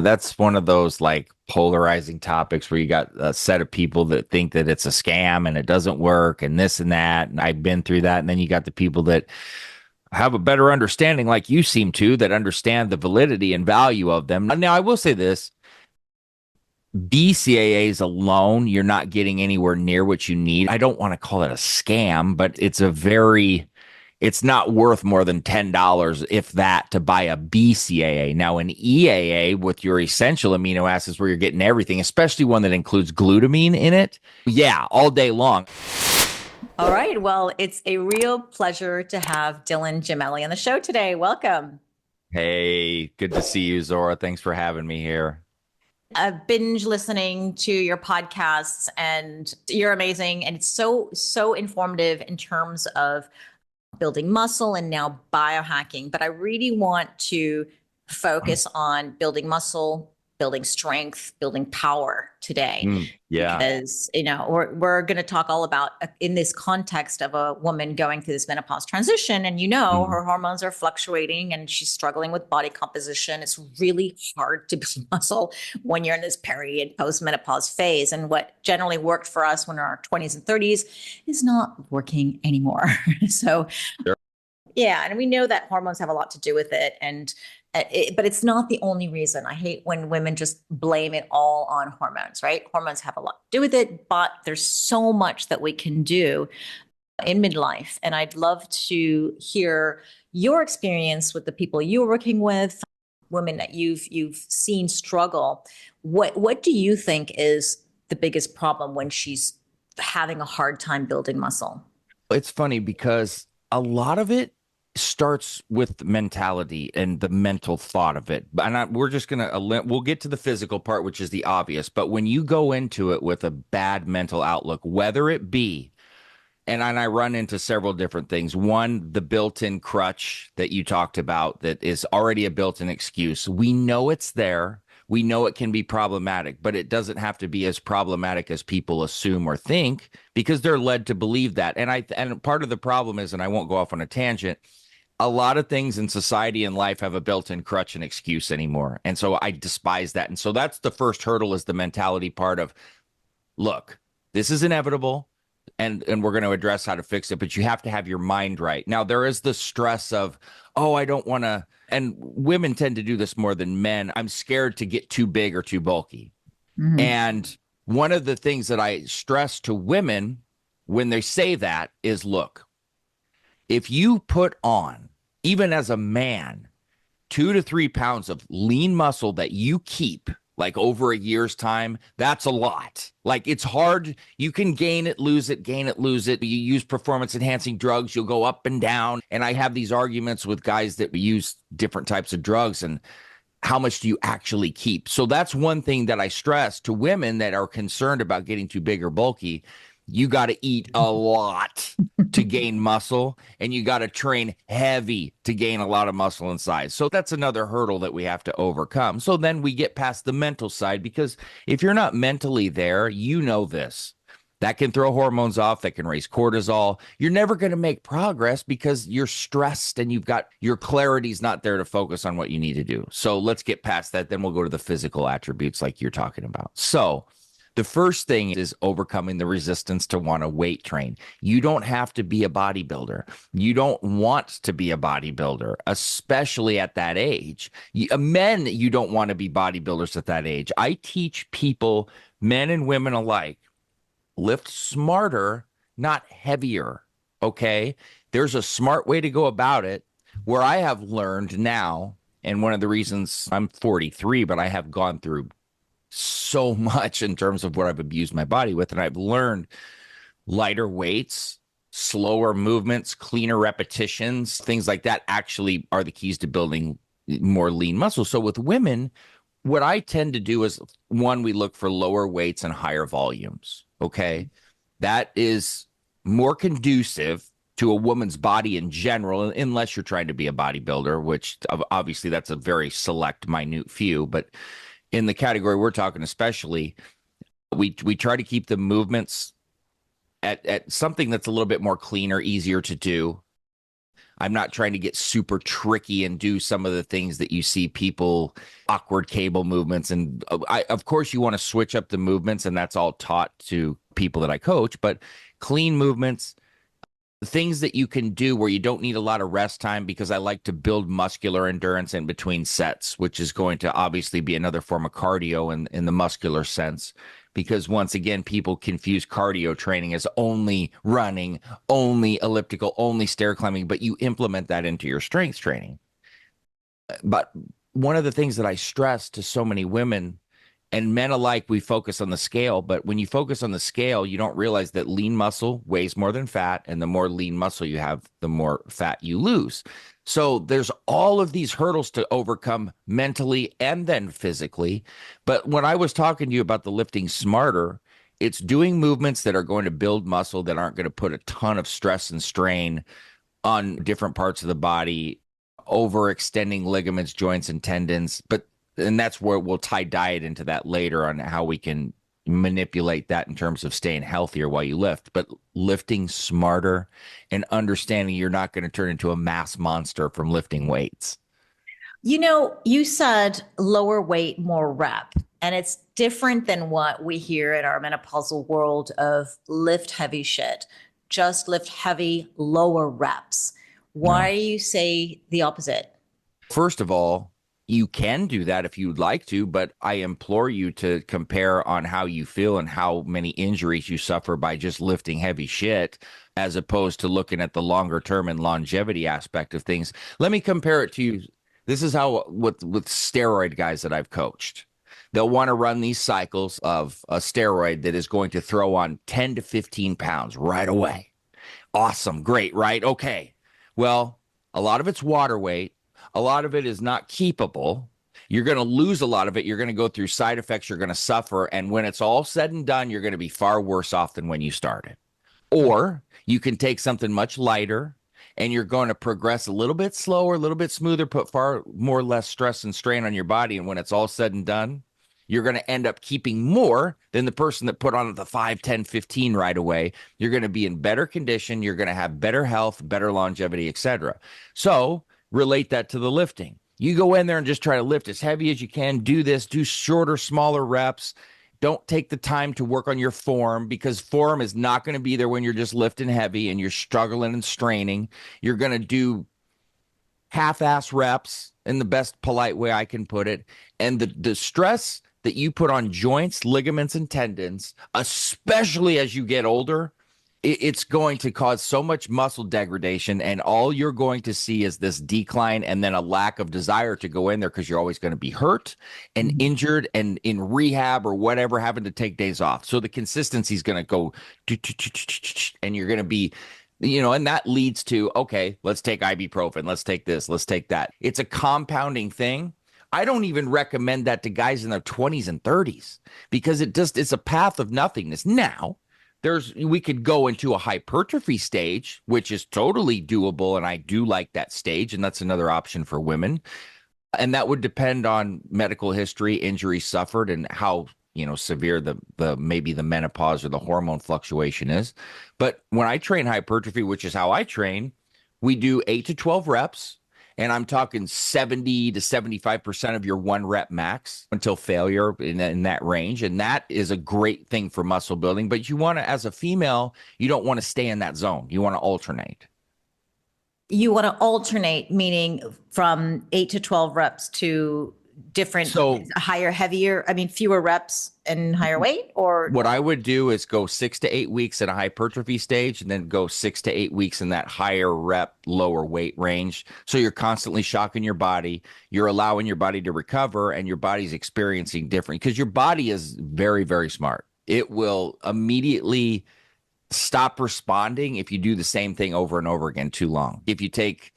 That's one of those like polarizing topics where you got a set of people that think that it's a scam and it doesn't work and this and that. And I've been through that. And then you got the people that have a better understanding, like you seem to, that understand the validity and value of them. Now, I will say this: BCAAs alone, you're not getting anywhere near what you need. I don't want to call it a scam, but it's not worth more than $10, if that, to buy a BCAA. Now, an EAA with your essential amino acids, where you're getting everything, especially one that includes glutamine in it, yeah, all day long. All right. Well, it's a real pleasure to have Dylan Gemelli on the show today. Welcome. Hey, good to see you, Zora. Thanks for having me here. I've binge listening to your podcasts and you're amazing. And it's so informative in terms of building muscle and now biohacking. But I really want to focus on building muscle, building strength, building power today. Yeah. Because we're going to talk all about in this context of a woman going through this menopause transition, and Mm. her hormones are fluctuating and she's struggling with body composition. It's really hard to build muscle when you're in this peri and post-menopause phase, and what generally worked for us when we're in our 20s and 30s is not working anymore. So Sure. yeah, and we know that hormones have a lot to do with it, but it's not the only reason. I hate when women just blame it all on hormones, right? Hormones have a lot to do with it, but there's so much that we can do in midlife. And I'd love to hear your experience with the people you're working with, women that you've seen struggle. What do you think is the biggest problem when she's having a hard time building muscle? It's funny because a lot of it starts with mentality and the mental thought of it. We're just we'll get to the physical part, which is the obvious. But when you go into it with a bad mental outlook, whether it be, and I run into several different things. One, the built-in crutch that you talked about, that is already a built-in excuse. We know it's there. We know it can be problematic, but it doesn't have to be as problematic as people assume or think, because they're led to believe that. And part of the problem is, and I won't go off on a tangent, a lot of things in society and life have a built-in crutch and excuse anymore. And so I despise that. And so that's the first hurdle, is the mentality part of, look, this is inevitable, and we're going to address how to fix it, but you have to have your mind right. Now, there is the stress of, oh, I don't want to, and women tend to do this more than men. I'm scared to get too big or too bulky. Mhm. And one of the things that I stress to women when they say that is, look, if you put on, even as a man, 2 to 3 pounds of lean muscle that you keep like over a year's time, that's a lot. Like, it's hard. You can gain it, lose it, gain it, lose it. You use performance enhancing drugs, you'll go up and down. And I have these arguments with guys that use different types of drugs, and how much do you actually keep? So that's one thing that I stress to women that are concerned about getting too big or bulky. You got to eat a lot to gain muscle, and you got to train heavy to gain a lot of muscle and size. So that's another hurdle that we have to overcome. So then we get past the mental side, because if you're not mentally there, you know this. That can throw hormones off, that can raise cortisol. You're never going to make progress because you're stressed and you've got your clarity's not there to focus on what you need to do. So let's get past that. Then we'll go to the physical attributes like you're talking about. So the first thing is overcoming the resistance to want to weight train. You don't have to be a bodybuilder. You don't want to be a bodybuilder, especially at that age. Men, you don't want to be bodybuilders at that age. I teach people, men and women alike, lift smarter, not heavier. Okay. There's a smart way to go about it, where I have learned now. And one of the reasons, I'm 43, but I have gone through so much in terms of what I've abused my body with. And I've learned lighter weights, slower movements, cleaner repetitions, things like that actually are the keys to building more lean muscle. So with women, what I tend to do is, one, we look for lower weights and higher volumes. Okay. That is more conducive to a woman's body in general, unless you're trying to be a bodybuilder, which obviously that's a very select, minute few. But in the category we're talking, especially, we try to keep the movements at something that's a little bit more cleaner, easier to do. I'm not trying to get super tricky and do some of the things that you see people, awkward cable movements. And of course, you want to switch up the movements, and that's all taught to people that I coach, but clean movements, things that you can do where you don't need a lot of rest time, because I like to build muscular endurance in between sets, which is going to obviously be another form of cardio in the muscular sense. Because once again, people confuse cardio training as only running, only elliptical, only stair climbing, but you implement that into your strength training. But one of the things that I stress to so many women and men alike, we focus on the scale, but when you focus on the scale, you don't realize that lean muscle weighs more than fat, and the more lean muscle you have, the more fat you lose. So there's all of these hurdles to overcome mentally and then physically. But when I was talking to you about the lifting smarter, it's doing movements that are going to build muscle, that aren't going to put a ton of stress and strain on different parts of the body, overextending ligaments, joints, and tendons. And that's where we'll tie diet into that later on, how we can manipulate that in terms of staying healthier while you lift. But lifting smarter and understanding you're not going to turn into a mass monster from lifting weights. You said lower weight, more rep, and it's different than what we hear in our menopausal world of lift heavy shit. Just lift heavy, lower reps. Why do you say the opposite? First of all, you can do that if you'd like to, but I implore you to compare on how you feel and how many injuries you suffer by just lifting heavy shit, as opposed to looking at the longer term and longevity aspect of things. Let me compare it to you. This is how with steroid guys that I've coached. They'll want to run these cycles of a steroid that is going to throw on 10 to 15 pounds right away. Awesome. Great. Right. Okay. Well, a lot of it's water weight. A lot of it is not keepable. You're going to lose a lot of it. You're going to go through side effects. You're going to suffer. And when it's all said and done, you're going to be far worse off than when you started. Or you can take something much lighter and you're going to progress a little bit slower, a little bit smoother, put far more less stress and strain on your body. And when it's all said and done, you're going to end up keeping more than the person that put on the 5, 10, 15 right away. You're going to be in better condition. You're going to have better health, better longevity, etc. So relate that to the lifting. You go in there and just try to lift as heavy as you can. Do this, do shorter, smaller reps. Don't take the time to work on your form, because form is not going to be there when you're just lifting heavy and you're struggling and straining. You're going to do half-ass reps in the best polite way I can put it. And the stress that you put on joints, ligaments, and tendons, especially as you get older, it's going to cause so much muscle degradation, and all you're going to see is this decline and then a lack of desire to go in there, because you're always going to be hurt and injured and in rehab or whatever, having to take days off. So the consistency is going to go, and you're going to be, and that leads to, okay, let's take ibuprofen, let's take this, let's take that. It's a compounding thing. I don't even recommend that to guys in their 20s and 30s, because it's a path of nothingness. Now, we could go into a hypertrophy stage, which is totally doable, and I do like that stage, and that's another option for women. And that would depend on medical history, injuries suffered, and how severe the maybe the menopause or the hormone fluctuation is. But when I train hypertrophy, which is how I train, we do 8 to 12 reps. And I'm talking 70 to 75% of your 1 rep max until failure in that range. And that is a great thing for muscle building. But you want to, as a female, you don't want to stay in that zone. You want to alternate. You want to alternate, meaning from 8 to 12 reps to different, higher, heavier, fewer reps and higher weight? Or what I would do is go 6 to 8 weeks in a hypertrophy stage, and then go 6 to 8 weeks in that higher rep, lower weight range. So you're constantly shocking your body. You're allowing your body to recover, and your body's experiencing different, because your body is very, very smart. It will immediately stop responding if you do the same thing over and over again too long. If you take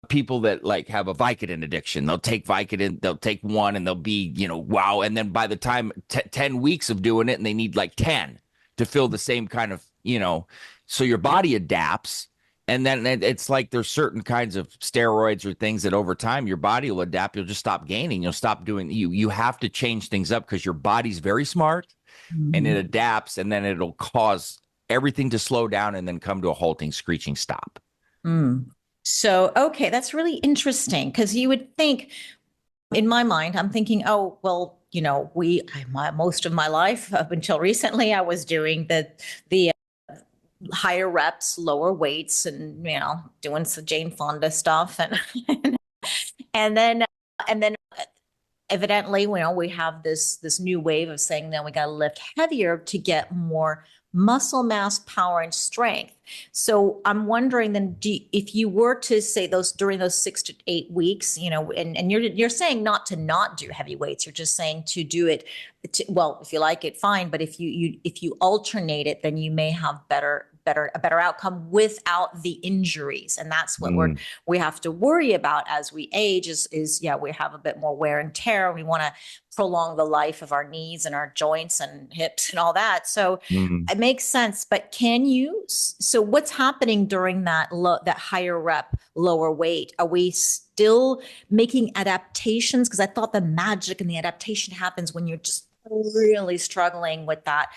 people that have a Vicodin addiction, they'll take Vicodin, they'll take one and they'll be, wow. And then by the time 10 weeks of doing it, and they need 10 to fill the same kind of, so your body adapts. And then it's there's certain kinds of steroids or things that over time your body will adapt. You'll just stop gaining. You'll stop doing, you have to change things up, because your body's very smart and it adapts, and then it'll cause everything to slow down and then come to a halting, screeching stop. So, okay, that's really interesting because you would think, in my mind, I'm thinking, oh, well, most of my life up until recently, I was doing the higher reps, lower weights, and doing some Jane Fonda stuff, and then and then evidently, we have this new wave of saying that we got to lift heavier to get more muscle mass, power, and strength. So I'm wondering then, if you were to say those during those 6 to 8 weeks, and you're saying not to not do heavy weights, you're just saying to do it. Well, if you like it, fine. But if you alternate it, then you may have a better outcome without the injuries, and that's what we have to worry about as we age. Is yeah, we have a bit more wear and tear. We want to prolong the life of our knees and our joints and hips and all that. So Mm. it makes sense. But so what's happening during that higher rep, lower weight? Are we still making adaptations? Because I thought the magic and the adaptation happens when you're just really struggling with that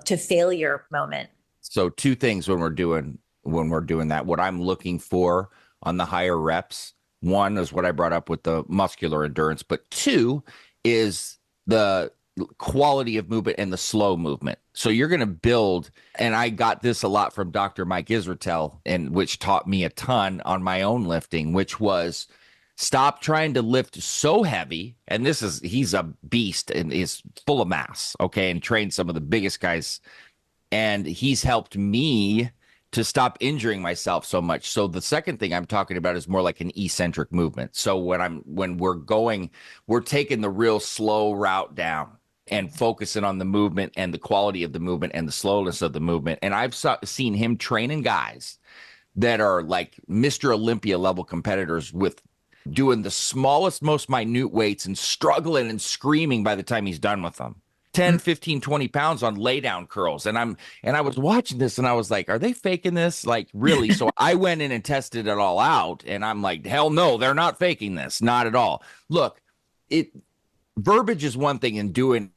to failure moment. So two things when we're doing that. What I'm looking for on the higher reps, one is what I brought up with the muscular endurance, but two is the quality of movement and the slow movement. So you're going to build, and I got this a lot from Dr. Mike Israetel, and which taught me a ton on my own lifting, which was stop trying to lift so heavy. And he's a beast and is full of mass, okay, and trained some of the biggest guys, and he's helped me to stop injuring myself so much. So the second thing I'm talking about is more like an eccentric movement. So when we're taking the real slow route down and focusing on the movement and the quality of the movement and the slowness of the movement. And I've seen him training guys that are like Mr. Olympia level competitors with doing the smallest, most minute weights and struggling and screaming by the time he's done with them. 10, 15, 20 pounds on lay down curls. And I was watching this and I was like, are they faking this? Like, really? So I went in and tested it all out. And I'm like, hell no, they're not faking this. Not at all. Look, verbiage is one thing and doing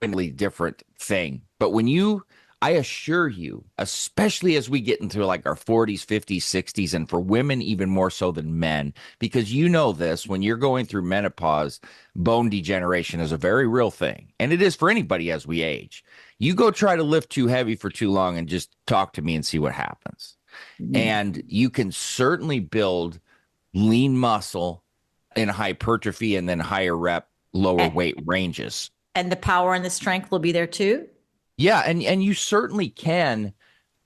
a completely different thing. But I assure you, especially as we get into like our 40s, 50s, 60s, and for women, even more so than men, because this, when you're going through menopause, bone degeneration is a very real thing. And it is for anybody as we age. You go try to lift too heavy for too long and just talk to me and see what happens. And you can certainly build lean muscle in hypertrophy and then higher rep, lower weight ranges. And the power and the strength will be there too. Yeah, and you certainly can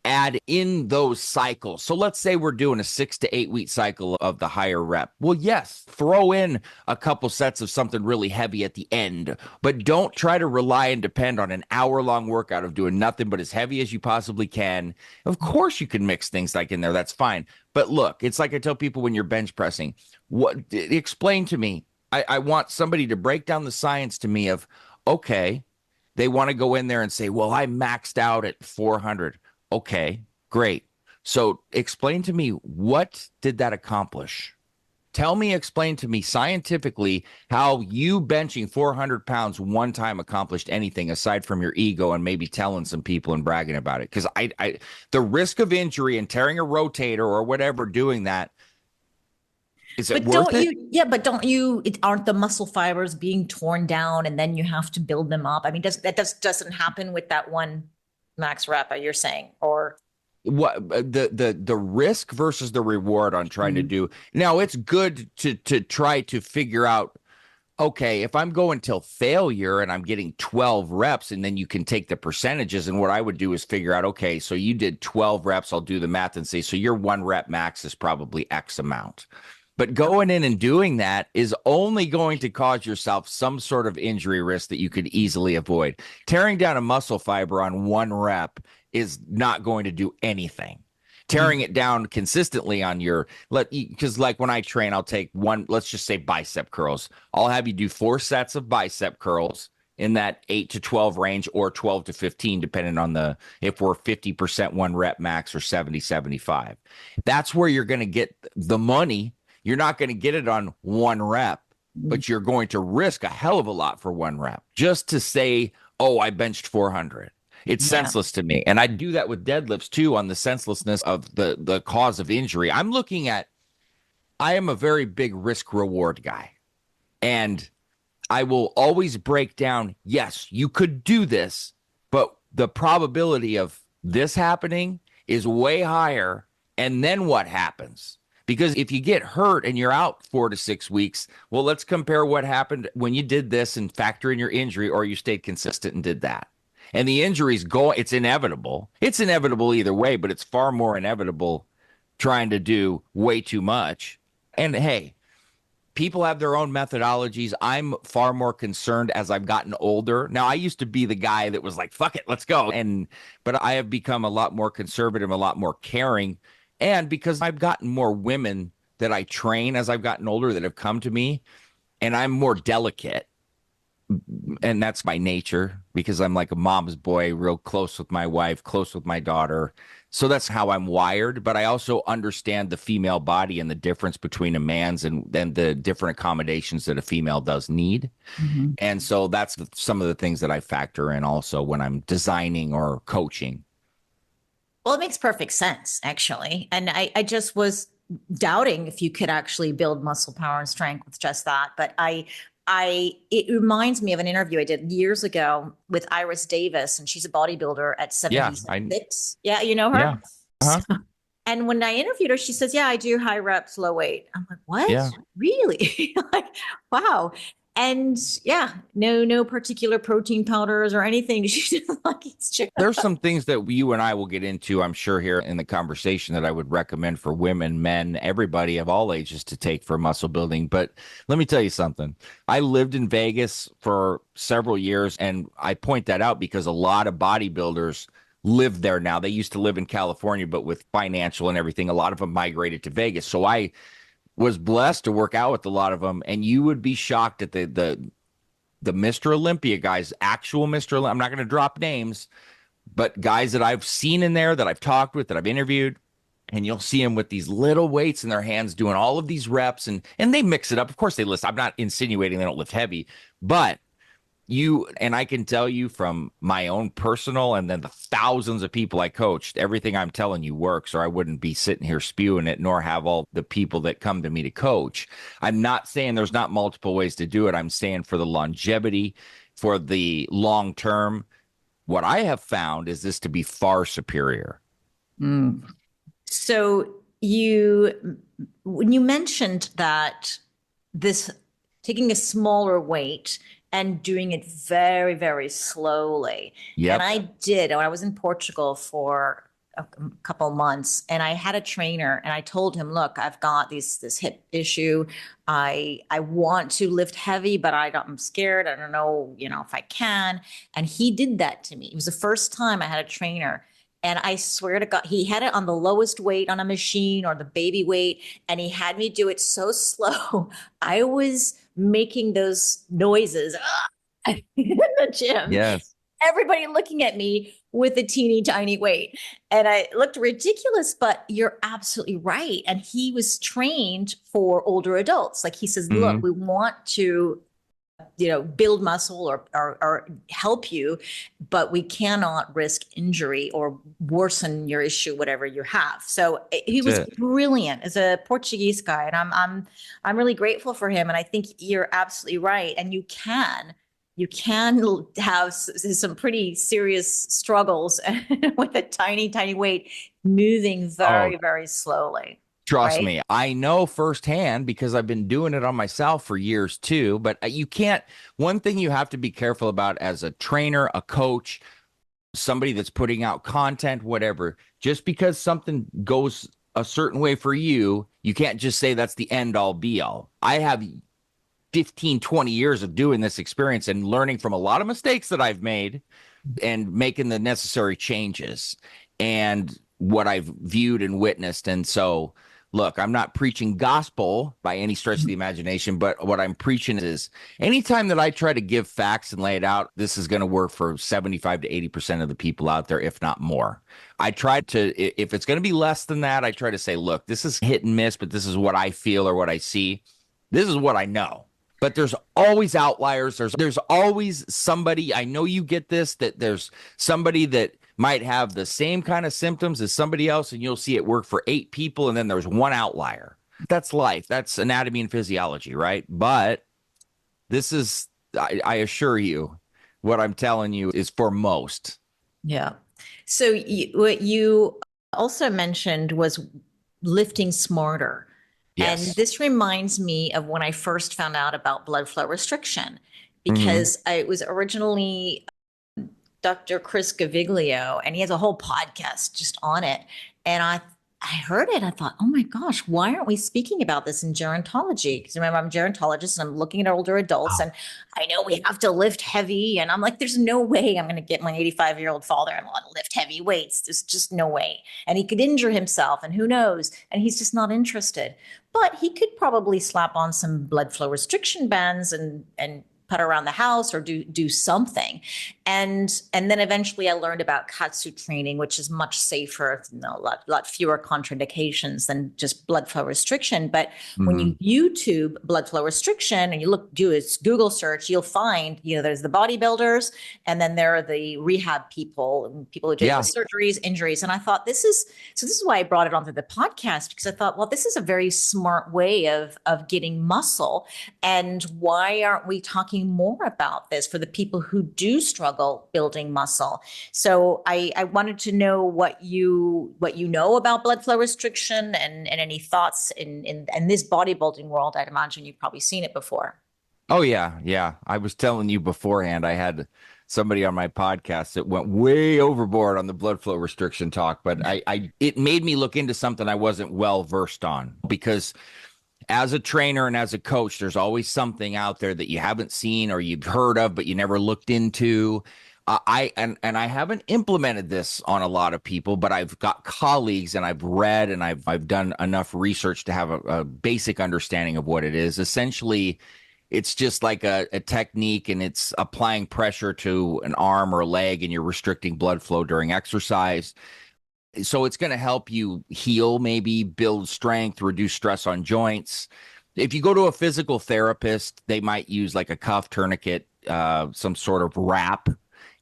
add in those cycles. So let's say we're doing a 6 to 8 week cycle of the higher rep. Well, yes, throw in a couple sets of something really heavy at the end, but don't try to rely and depend on an hour-long workout of doing nothing but as heavy as you possibly can. Of course, you can mix things like in there. That's fine. But look, it's like I tell people when you're bench pressing, explain to me. I want somebody to break down the science to me of, okay, they want to go in there and say, well, I maxed out at 400. Okay, great. So explain to me, what did that accomplish? Explain to me scientifically how you benching 400 pounds one time accomplished anything aside from your ego and maybe telling some people and bragging about it. Because the risk of injury and tearing a rotator or whatever doing that, is it worth it? Aren't the muscle fibers being torn down and then you have to build them up? I mean, doesn't happen with that one max rep, you're saying, or what the risk versus the reward on trying to do. Now, it's good to try to figure out, okay, if I'm going till failure and I'm getting 12 reps, and then you can take the percentages. And what I would do is figure out, okay, so you did 12 reps. I'll do the math and say, so your 1 rep max is probably X amount. But going in and doing that is only going to cause yourself some sort of injury risk that you could easily avoid. Tearing down a muscle fiber on 1 rep is not going to do anything. Tearing it down consistently on because like when I train, I'll take one, let's just say bicep curls. I'll have you do 4 sets of bicep curls in that 8 to 12 range, or 12 to 15, depending on if we're 50% 1 rep max or 70, 75. That's where you're going to get the money. You're not going to get it on 1 rep, but you're going to risk a hell of a lot for 1 rep just to say, oh, I benched 400. It's Yeah. senseless to me. And I do that with deadlifts too, on the senselessness of the cause of injury. I am a very big risk reward guy. And I will always break down, yes, you could do this, but the probability of this happening is way higher. And then what happens? Because if you get hurt and you're out 4 to 6 weeks, well, let's compare what happened when you did this and factor in your injury, or you stayed consistent and did that. And the injuries go, it's inevitable. It's inevitable either way, but it's far more inevitable trying to do way too much. And hey, people have their own methodologies. I'm far more concerned as I've gotten older. Now, I used to be the guy that was like, fuck it, let's go. But I have become a lot more conservative, a lot more caring. And because I've gotten more women that I train as I've gotten older that have come to me, and I'm more delicate. And that's my nature because I'm like a mom's boy, real close with my wife, close with my daughter. So that's how I'm wired. But I also understand the female body and the difference between a man's and the different accommodations that a female does need. Mhm. And so that's some of the things that I factor in also when I'm designing or coaching. Well, it makes perfect sense, actually. And I just was doubting if you could actually build muscle power and strength with just that. But it reminds me of an interview I did years ago with Iris Davis, and she's a bodybuilder at Yeah, 76. Yeah, you know yeah. her? Uh-huh. And when I interviewed her, she says, yeah, I do high reps, low weight. I'm like, Yeah. what? Really? Like, wow. And yeah, no particular protein powders or anything. She just like it's just There's some things that you and I will get into, I'm sure, here in the conversation that I would recommend for women, men, everybody of all ages to take for muscle building. But let me tell you something. I lived in Vegas for several years, and I point that out because a lot of bodybuilders live there now. They used to live in California, but with financial and everything, a lot of them migrated to Vegas. So I was blessed to work out with a lot of them, and you would be shocked at the Mr. Olympia guys, actual Mr. I'm not going to drop names, but guys that I've seen in there, that I've talked with, that I've interviewed, and you'll see them with these little weights in their hands doing all of these reps, and they mix it up. Of course they lift. I'm not insinuating they don't lift heavy, but I can tell you from my own personal and then the thousands of people I coached, everything I'm telling you works, or I wouldn't be sitting here spewing it, nor have all the people that come to me to coach. I'm not saying there's not multiple ways to do it. I'm saying for the longevity, for the long term, what I have found is this to be far superior. Mm. So when you mentioned that this taking a smaller weight and doing it very, very slowly. Yep. And I did when I was in Portugal for a couple of months, and I had a trainer, and I told him, look, I've got this hip issue. I want to lift heavy, but I'm scared. I don't know, if I can. And he did that to me. It was the first time I had a trainer. And I swear to God, he had it on the lowest weight on a machine or the baby weight. And he had me do it so slow. I was making those noises in the gym. Yes. Everybody looking at me with a teeny tiny weight. And I looked ridiculous, but you're absolutely right. And he was trained for older adults. Like he says, look, we want to build muscle or help you, but we cannot risk injury or worsen your issue, whatever you have. So he was brilliant as a Portuguese guy, and I'm really grateful for him. And I think you're absolutely right. And you can have some pretty serious struggles with a tiny weight, moving very, very slowly. Trust right? me, I know firsthand because I've been doing it on myself for years too. But you can't, one thing you have to be careful about as a trainer, a coach, somebody that's putting out content, whatever, just because something goes a certain way for you, you can't just say that's the end all be all. I have 15, 20 years of doing this experience and learning from a lot of mistakes that I've made and making the necessary changes and what I've viewed and witnessed. And so, look, I'm not preaching gospel by any stretch of the imagination, but what I'm preaching is anytime that I try to give facts and lay it out, this is going to work for 75 to 80% of the people out there, if not more. I try to, if it's going to be less than that, I try to say, look, this is hit and miss, but this is what I feel or what I see. This is what I know. But there's always outliers. There's always somebody, I know you get this, that there's somebody that might have the same kind of symptoms as somebody else, and you'll see it work for 8 people, and then there's one outlier. That's life. That's anatomy and physiology, right? But this is, I assure you, what I'm telling you is for most. Yeah. So what you also mentioned was lifting smarter. And Yes. this reminds me of when I first found out about blood flow restriction, Hmm. because it was originally Dr. Chris Gaviglio, and he has a whole podcast just on it. And I heard it. I thought, oh my gosh, why aren't we speaking about this in gerontology? Because remember, I'm a gerontologist and I'm looking at older adults, and I know we have to lift heavy. And I'm like, there's no way I'm going to get my 85-year-old father in law to lift heavy weights. There's just no way. And he could injure himself, and who knows? And he's just not interested. But he could probably slap on some blood flow restriction bands and put around the house or do something. And then eventually I learned about katsu training, which is much safer, a lot fewer contraindications than just blood flow restriction. But when Hmm. you YouTube blood flow restriction and you do a Google search, you'll find, there's the bodybuilders, and then there are the rehab people who deal with Yeah. surgeries, injuries. And I thought this is why I brought it onto the podcast, because I thought, well, this is a very smart way of getting muscle. And why aren't we talking more about this for the people who do struggle building muscle? So I wanted to know what you know about blood flow restriction, and any thoughts in this bodybuilding world. I'd imagine you've probably seen it before. Oh yeah, yeah. I was telling you beforehand, I had somebody on my podcast that went way overboard on the blood flow restriction talk, but it made me look into something I wasn't well versed on, because as a trainer and as a coach, there's always something out there that you haven't seen or you've heard of, but you never looked into. And I haven't implemented this on a lot of people, but I've got colleagues and I've read and I've done enough research to have a basic understanding of what it is. Essentially, it's just like a technique, and it's applying pressure to an arm or a leg, and you're restricting blood flow during exercise. So it's going to help you heal, maybe build strength, reduce stress on joints. If you go to a physical therapist, they might use like a cuff tourniquet, some sort of wrap,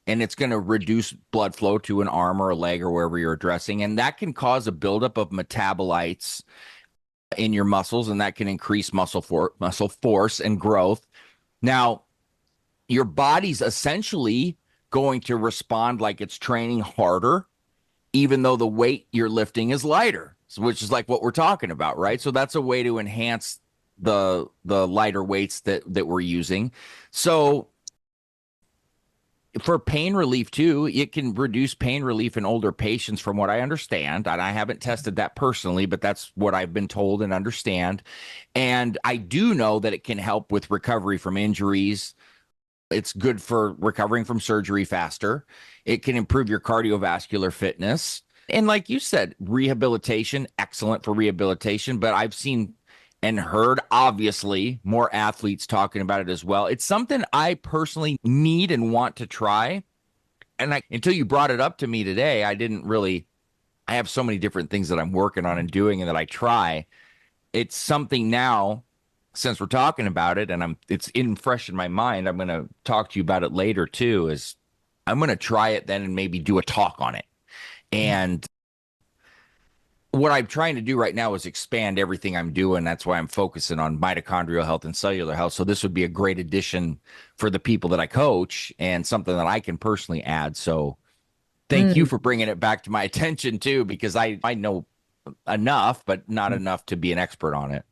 and it's going to reduce blood flow to an arm or a leg or wherever you're addressing. And that can cause a buildup of metabolites in your muscles, and that can increase muscle force and growth. Now, your body's essentially going to respond like it's training harder, even though the weight you're lifting is lighter, which is like what we're talking about, right? So that's a way to enhance the lighter weights that we're using. So for pain relief too, it can reduce pain relief in older patients, from what I understand. And I haven't tested that personally, but that's what I've been told and understand. And I do know that it can help with recovery from injuries. It's good for recovering from surgery faster. It can improve your cardiovascular fitness. And like you said, rehabilitation, excellent for rehabilitation. But I've seen and heard, obviously, more athletes talking about it as well. It's something I personally need and want to try. And until you brought it up to me today, I didn't really. I have so many different things that I'm working on and doing and that I try. It's something now, since we're talking about it, and it's in fresh in my mind. I'm going to talk to you about it later too. Is I'm going to try it then and maybe do a talk on it. And what I'm trying to do right now is expand everything I'm doing. That's why I'm focusing on mitochondrial health and cellular health. So this would be a great addition for the people that I coach, and something that I can personally add. So thank you Mm. for bringing it back to my attention too, because I know enough, but not enough to be an expert on it.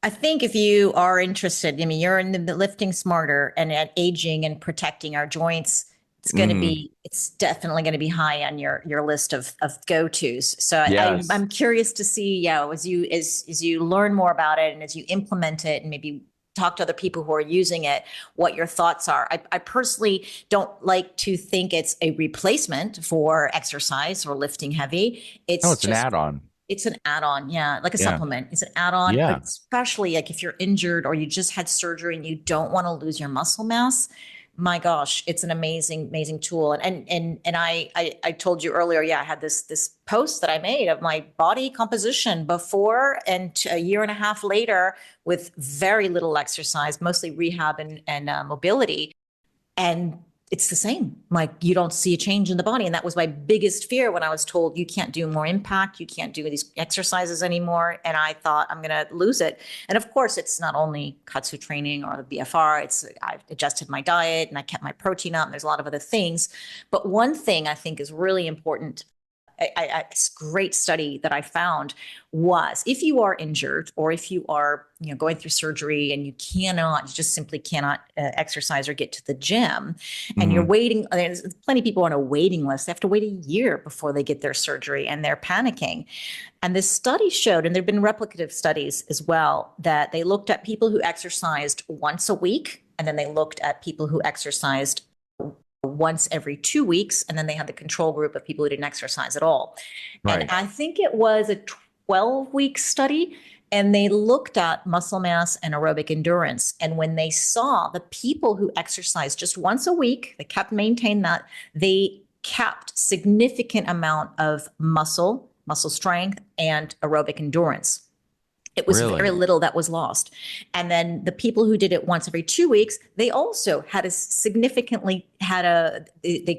I think if you are interested, I mean, you're in the lifting smarter and at aging and protecting our joints, Hmm. it's definitely going to be high on your list of go-tos. So Yes. I'm curious to see, as you learn more about it and as you implement it and maybe talk to other people who are using it, what your thoughts are. I personally don't like to think it's a replacement for exercise or lifting heavy. No, It's it's an just add-on. it's an add-on, yeah, like a Yeah. supplement. It's an add-on, Yeah. but especially like if you're injured or you just had surgery and you don't want to lose your muscle mass, my gosh, it's an amazing, amazing tool. And I told you earlier, yeah, I had this post that I made of my body composition before and a year and a half later with very little exercise, mostly rehab and mobility. And it's the same. Like you don't see a change in the body. And that was my biggest fear when I was told you can't do more impact, you can't do these exercises anymore. And I thought I'm going to lose it. And of course, it's not only Katsu training or the BFR, I've adjusted my diet and I kept my protein up. And there's a lot of other things. But one thing I think is really important, a great study that I found was if you are injured or if you are going through surgery and you just simply cannot exercise or get to the gym and you're waiting, there's plenty of people on a waiting list. They have to wait a year before they get their surgery and they're panicking. And this study showed, and there've been replicative studies as well, that they looked at people who exercised once a week and then they looked at people who exercised once every 2 weeks. And then they had the control group of people who didn't exercise at all. Right. And I think it was a 12-week study. And they looked at muscle mass and aerobic endurance. And when they saw the people who exercised just once a week, they kept maintaining that, they kept significant amount of muscle strength and aerobic endurance. It was Really? very little that was lost. And then the people who did it once every 2 weeks, they also had they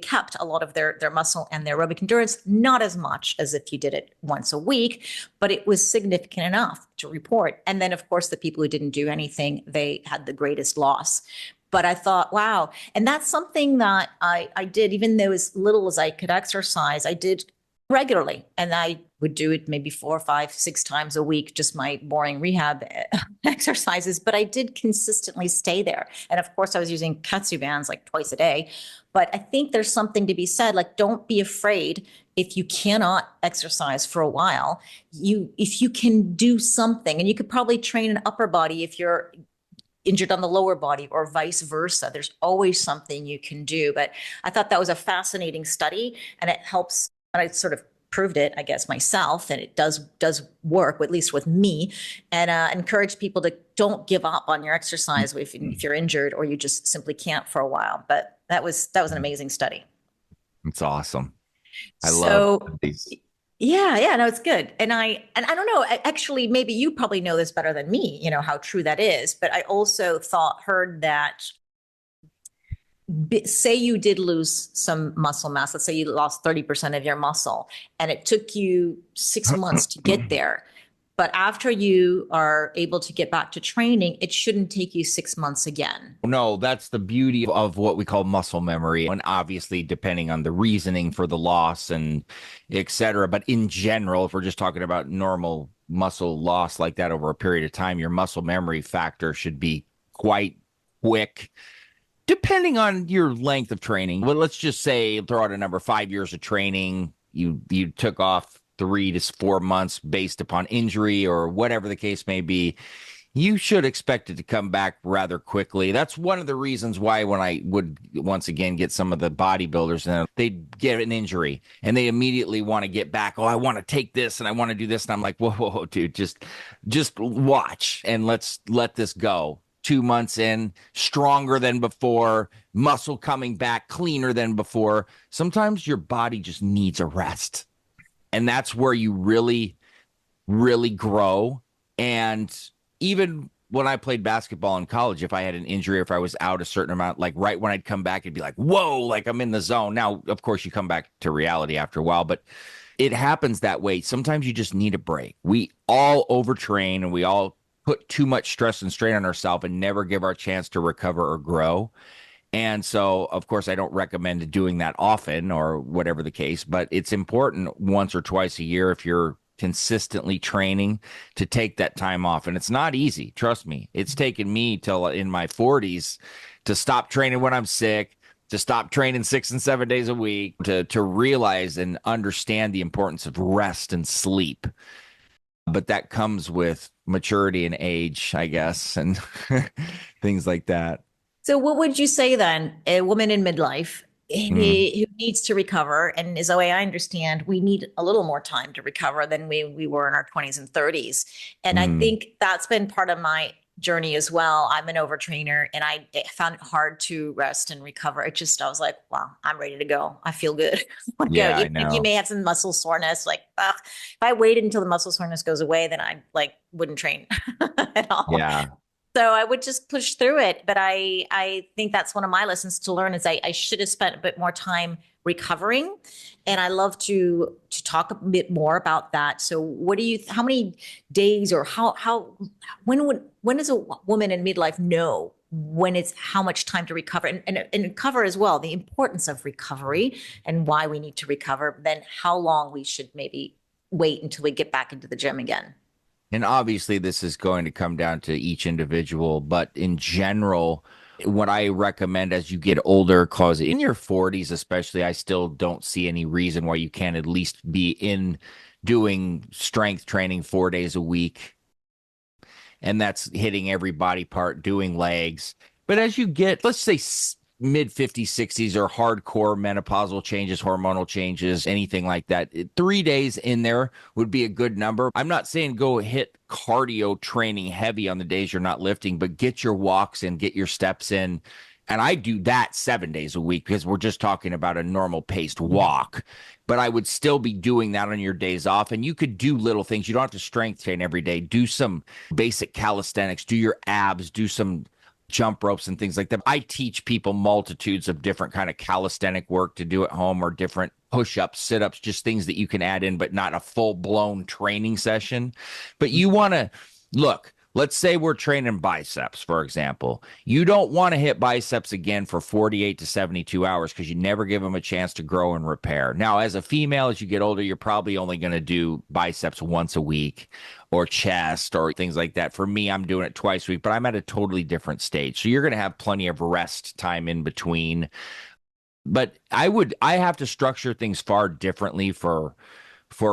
kept a lot of their muscle and their aerobic endurance, not as much as if you did it once a week, but it was significant enough to report. And then of course, the people who didn't do anything, they had the greatest loss. But I thought, wow. And that's something that I did, even though as little as I could exercise, I did regularly. And I would do it maybe 4, 5, 6 times a week, just my boring rehab exercises. But I did consistently stay there. And of course, I was using Katsu bands like twice a day. But I think there's something to be said, like, don't be afraid if you cannot exercise for a while. If you can do something, and you could probably train an upper body if you're injured on the lower body or vice versa. There's always something you can do. But I thought that was a fascinating study, and it helps. And I sort of proved it, I guess, myself, and it does work, at least with me, and encourage people to don't give up on your exercise if you're injured or you just simply can't for a while. But that was an amazing study. It's awesome. I So, love these. yeah, no, it's good. And I don't know, actually, maybe you probably know this better than me, how true that is. But I also heard that say you did lose some muscle mass, let's say you lost 30% of your muscle and it took you 6 months to get there. But after you are able to get back to training, it shouldn't take you 6 months again. No, that's the beauty of what we call muscle memory. And obviously, depending on the reasoning for the loss and et cetera. But in general, if we're just talking about normal muscle loss like that over a period of time, your muscle memory factor should be quite quick, depending on your length of training. Well, let's just say, throw out a number, 5 years of training, you took off 3 to 4 months based upon injury or whatever the case may be. You should expect it to come back rather quickly. That's one of the reasons why when I would once again get some of the bodybuilders and they'd get an injury and they immediately want to get back. Oh, I want to take this and I want to do this. And I'm like, whoa, dude, just watch and let's let this go. 2 months in, stronger than before, muscle coming back cleaner than before. Sometimes your body just needs a rest. And that's where you really, really grow. And even when I played basketball in college, if I had an injury, or if I was out a certain amount, like right when I'd come back, it'd be like, whoa, like I'm in the zone. Now, of course, you come back to reality after a while, but it happens that way. Sometimes you just need a break. We all overtrain and we all put too much stress and strain on ourselves and never give our chance to recover or grow. And so, of course, I don't recommend doing that often or whatever the case, but it's important once or twice a year if you're consistently training to take that time off. And it's not easy. Trust me. It's taken me till in my 40s to stop training when I'm sick, to stop training 6 and 7 days a week, to realize and understand the importance of rest and sleep. But that comes with maturity and age, I guess, and things like that. So what would you say then, a woman in midlife who needs to recover, and as the way I understand, we need a little more time to recover than we were in our 20s and 30s. And I think that's been part of my journey as well. I'm an overtrainer and I found it hard to rest and recover. I was like, wow, I'm ready to go. I feel good. I want to go. Yeah, I Even if you know. may have some muscle soreness, like, ugh, if I waited until the muscle soreness goes away, then I like wouldn't train at all. Yeah. So I would just push through it. But I think that's one of my lessons to learn is I should have spent a bit more time recovering. And I love to talk a bit more about that. So how many days or when does a woman in midlife know when it's how much time to recover and cover as well, the importance of recovery and why we need to recover, then how long we should maybe wait until we get back into the gym again? And obviously, this is going to come down to each individual, but in general, what I recommend as you get older, cause in your 40s, especially, I still don't see any reason why you can't at least be in doing strength training 4 days a week. And that's hitting every body part, doing legs. But as you get, let's say, mid 50s, 60s, or hardcore menopausal changes, hormonal changes, anything like that, 3 days in there would be a good number. I'm not saying go hit cardio training heavy on the days you're not lifting, but get your walks in, get your steps in. And I do that 7 days a week because we're just talking about a normal paced walk. But I would still be doing that on your days off. And you could do little things. You don't have to strength train every day. Do some basic calisthenics, do your abs, do some jump ropes and things like that. I teach people multitudes of different kind of calisthenic work to do at home, or different push-ups, sit-ups, just things that you can add in, but not a full-blown training session. But you want to look, let's say we're training biceps, for example. You don't want to hit biceps again for 48 to 72 hours because you never give them a chance to grow and repair. Now, as a female, as you get older, you're probably only going to do biceps once a week, or chest, or things like that. For me, I'm doing it twice a week, but I'm at a totally different stage. So you're going to have plenty of rest time in between. But I have to structure things far differently for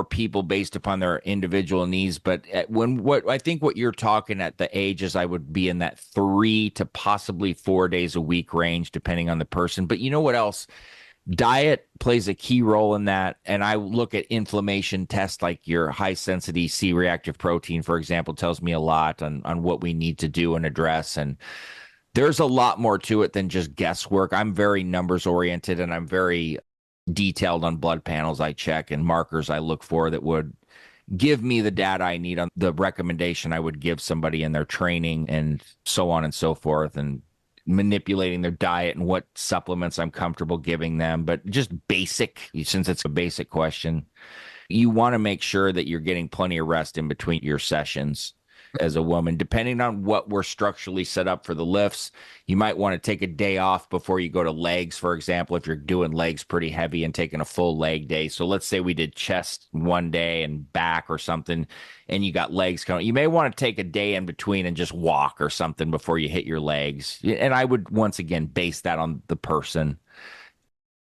people based upon their individual needs. But what I think what you're talking at the ages, I would be in that 3 to possibly 4 days a week range, depending on the person. But you know what else? Diet plays a key role in that. And I look at inflammation tests, like your high sensitivity C-reactive protein, for example, tells me a lot on what we need to do and address. And there's a lot more to it than just guesswork. I'm very numbers oriented, and I'm very detailed on blood panels I check and markers I look for that would give me the data I need on the recommendation I would give somebody in their training, and so on and so forth, and manipulating their diet and what supplements I'm comfortable giving them. But just basic, since it's a basic question, you want to make sure that you're getting plenty of rest in between your sessions. As a woman, depending on what we're structurally set up for the lifts, you might want to take a day off before you go to legs, for example, if you're doing legs pretty heavy and taking a full leg day. So let's say we did chest one day and back or something, and you got legs coming. You may want to take a day in between and just walk or something before you hit your legs. And I would, once again, base that on the person.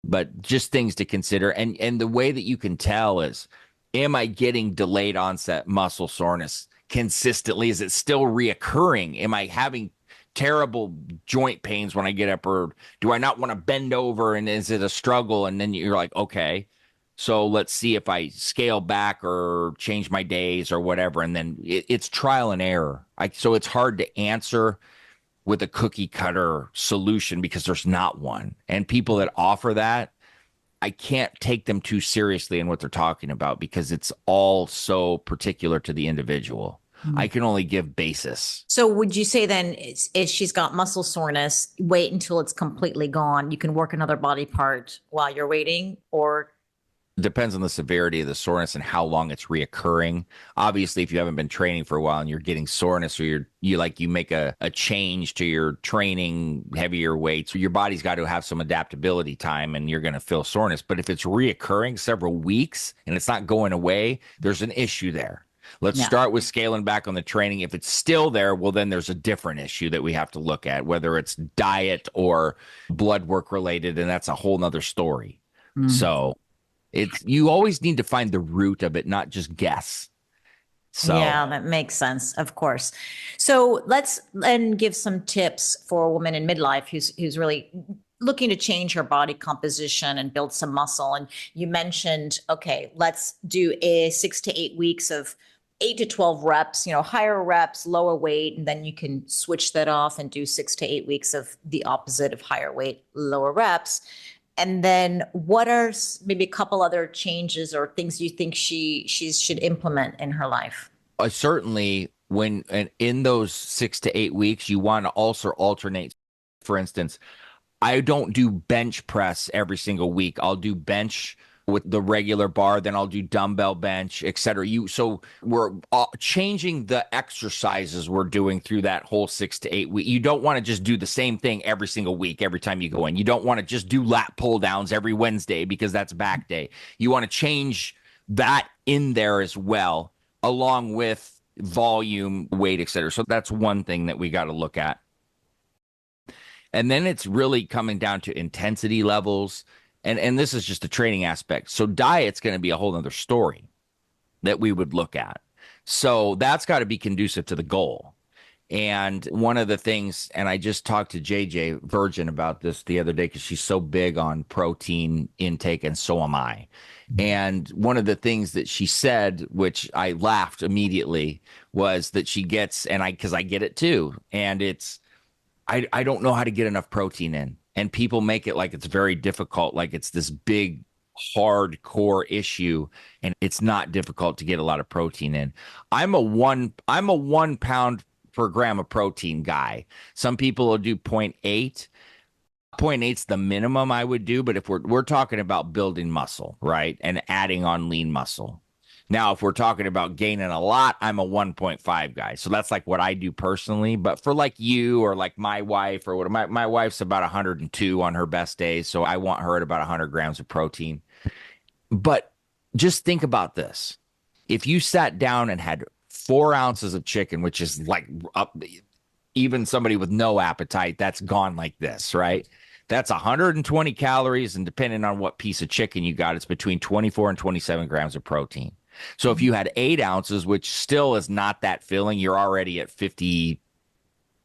But just things to consider. And the way that you can tell is, am I getting delayed onset muscle soreness consistently? Is it still reoccurring? Am I having terrible joint pains when I get up, or do I not want to bend over, and is it a struggle? And then you're like, okay, so let's see if I scale back or change my days or whatever. And then it's trial and error. So it's hard to answer with a cookie cutter solution because there's not one. And people that offer that, I can't take them too seriously in what they're talking about because it's all so particular to the individual. I can only give basis. So would you say then if she's got muscle soreness, wait until it's completely gone? You can work another body part while you're waiting, or It depends on the severity of the soreness and how long it's reoccurring. Obviously, if you haven't been training for a while and you're getting soreness, or you make a change to your training, heavier weights, your body's got to have some adaptability time, and you're going to feel soreness. But if it's reoccurring several weeks and it's not going away, there's an issue there. Let's start with scaling back on the training. If it's still there, well, then there's a different issue that we have to look at, whether it's diet or blood work related, and that's a whole nother story. So you always need to find the root of it, not just guess. So yeah, that makes sense, of course. So let's then give some tips for a woman in midlife who's really looking to change her body composition and build some muscle. And you mentioned, okay, let's do a 6 to 8 weeks of 8 to 12 reps, higher reps, lower weight, and then you can switch that off and do 6 to 8 weeks of the opposite of higher weight, lower reps. And then what are maybe a couple other changes or things you think she should implement in her life? Certainly, when and in those 6 to 8 weeks, you want to also alternate. For instance, I don't do bench press every single week. I'll do bench with the regular bar, then I'll do dumbbell bench, et cetera. So we're changing the exercises we're doing through that whole 6 to 8 week. You don't want to just do the same thing every single week, every time you go in. You don't want to just do lat pull downs every Wednesday because that's back day. You want to change that in there as well, along with volume, weight, et cetera. So that's one thing that we got to look at. And then it's really coming down to intensity levels. And this is just a training aspect. So diet's going to be a whole other story that we would look at. So that's got to be conducive to the goal. And one of the things, and I just talked to JJ Virgin about this the other day because she's so big on protein intake, and so am I. And one of the things that she said, which I laughed immediately, was that she gets, and because I get it too, and it's, I don't know how to get enough protein in. And people make it like it's very difficult, like it's this big, hardcore issue, and it's not difficult to get a lot of protein in. I'm a 1 pound per gram of protein guy. Some people will do 0.8. 0.8's the minimum I would do, but if we're talking about building muscle, right, and adding on lean muscle. Now, if we're talking about gaining a lot, I'm a 1.5 guy. So that's like what I do personally. But for like you or like my wife or what, my wife's about 102 on her best days. So I want her at about 100 grams of protein. But just think about this. If you sat down and had 4 ounces of chicken, which is like up, even somebody with no appetite, that's gone like this, right? That's 120 calories. And depending on what piece of chicken you got, it's between 24 and 27 grams of protein. So if you had 8 ounces, which still is not that filling, you're already at 50,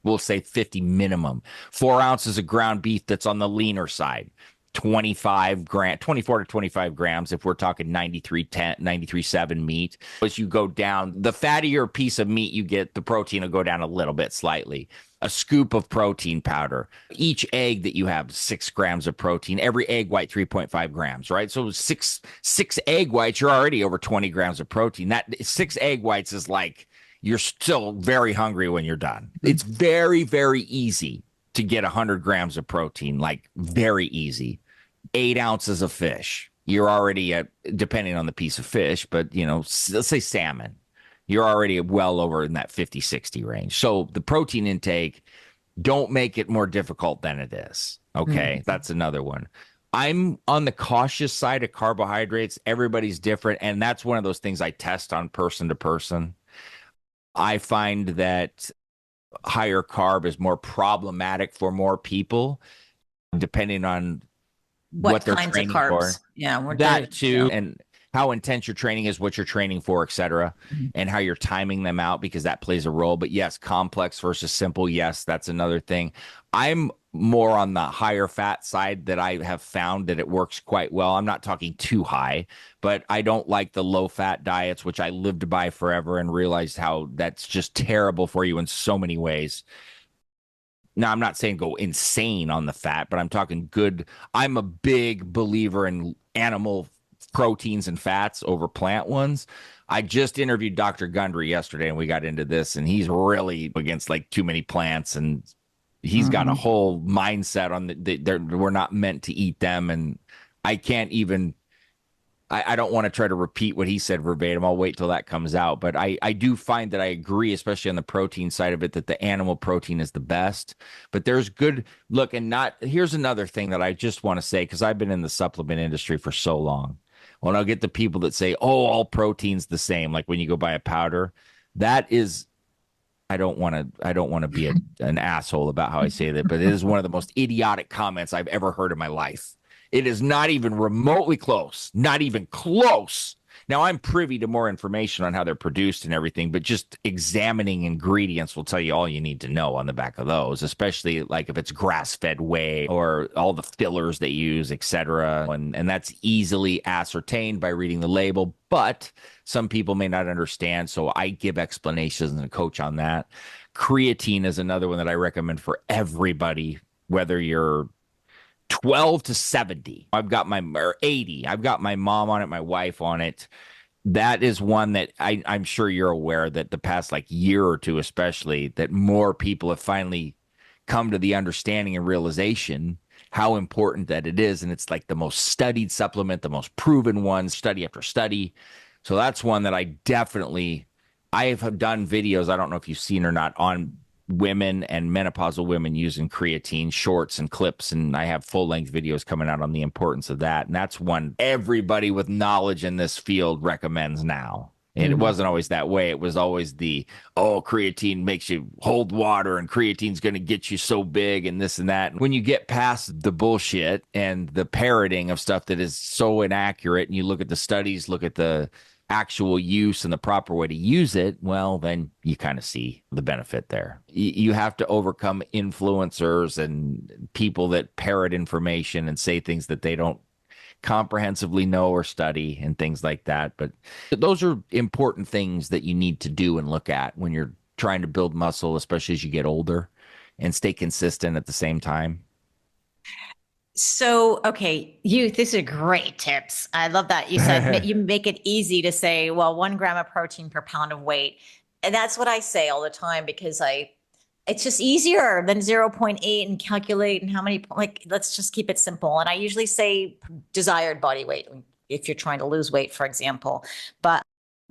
we'll say 50 minimum. 4 ounces of ground beef that's on the leaner side, 24 to 25 grams if we're talking 93.10, 93.7 meat. As you go down, the fattier piece of meat you get, the protein will go down a little bit slightly. A scoop of protein powder. Each egg that you have, 6 grams of protein. Every egg white, 3.5 grams, right? So six egg whites, you're already over 20 grams of protein. That 6 egg whites is like you're still very hungry when you're done. It's very, very easy to get 100 grams of protein, like very easy. 8 ounces of fish. You're already at, depending on the piece of fish, but let's say salmon. You're already well over in that 50, 60 range. So the protein intake, don't make it more difficult than it is. Okay. That's another one. I'm on the cautious side of carbohydrates. Everybody's different. And that's one of those things I test on person to person. I find that higher carb is more problematic for more people, depending on what they're kinds of training carbs? for. Yeah, That too, and how intense your training is, what you're training for, et cetera, and how you're timing them out, because that plays a role. But yes, complex versus simple, yes, that's another thing. I'm more on the higher fat side, that I have found that it works quite well. I'm not talking too high, but I don't like the low fat diets, which I lived by forever and realized how that's just terrible for you in so many ways. Now, I'm not saying go insane on the fat, but I'm talking good. I'm a big believer in animal proteins and fats over plant ones. I just interviewed Dr. Gundry yesterday, and we got into this, and he's really against like too many plants, and he's got a whole mindset on we're not meant to eat them. And I can't even, I don't want to try to repeat what he said verbatim. I'll wait till that comes out. But I do find that I agree, especially on the protein side of it, that the animal protein is the best. But there's good look, and not, here's another thing that I just want to say, because I've been in the supplement industry for so long. When I'll get the people that say, oh, all protein's the same, like when you go buy a powder, that is, I don't want to be an asshole about how I say that, but it is one of the most idiotic comments I've ever heard in my life. It is not even remotely close, not even close. Now, I'm privy to more information on how they're produced and everything, but just examining ingredients will tell you all you need to know on the back of those, especially like if it's grass-fed whey or all the fillers they use, etc. And that's easily ascertained by reading the label, but some people may not understand, so I give explanations and coach on that. Creatine is another one that I recommend for everybody, whether you're 12 to 70. I've got my, or 80. I've got my mom on it, my wife on it. That is one that I'm sure you're aware that the past like year or two, especially, that more people have finally come to the understanding and realization how important that it is. And it's like the most studied supplement, the most proven one, study after study. So that's one that I have done videos, I don't know if you've seen or not, on women and menopausal women using creatine, shorts and clips, and I have full-length videos coming out on the importance of that. And that's one everybody with knowledge in this field recommends now. And it wasn't always that way. It was always creatine makes you hold water and creatine's going to get you so big and this and that. When you get past the bullshit and the parroting of stuff that is so inaccurate, and you look at the studies, look at the actual use and the proper way to use it, well, then you kind of see the benefit there. You have to overcome influencers and people that parrot information and say things that they don't comprehensively know or study and things like that. But those are important things that you need to do and look at when you're trying to build muscle, especially as you get older, and stay consistent at the same time. So, okay, these are great tips. I love that you said you make it easy to say, well, 1 gram of protein per pound of weight. And that's what I say all the time because it's just easier than 0.8 and calculate and how many, like, let's just keep it simple. And I usually say desired body weight if you're trying to lose weight, for example. But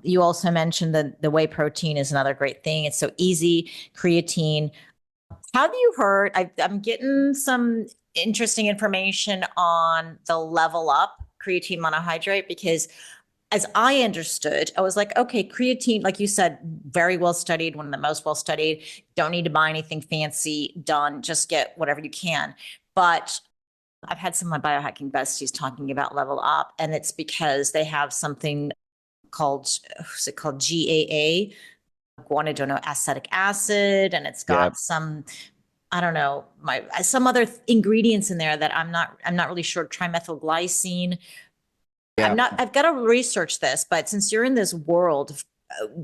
you also mentioned that the whey protein is another great thing. It's so easy. Creatine. Have you heard? I'm getting some interesting information on the Level Up creatine monohydrate because as I understood, I was like, okay, creatine, like you said, very well studied, one of the most well studied. Don't need to buy anything fancy done, just get whatever you can. But I've had some of my biohacking besties talking about Level Up, and it's because they have something called, what's it called? GAA, Guanidinoacetic Acid, and it's got some, I don't know, some other ingredients in there that I'm not really sure. Trimethylglycine. I've got to research this, but since you're in this world,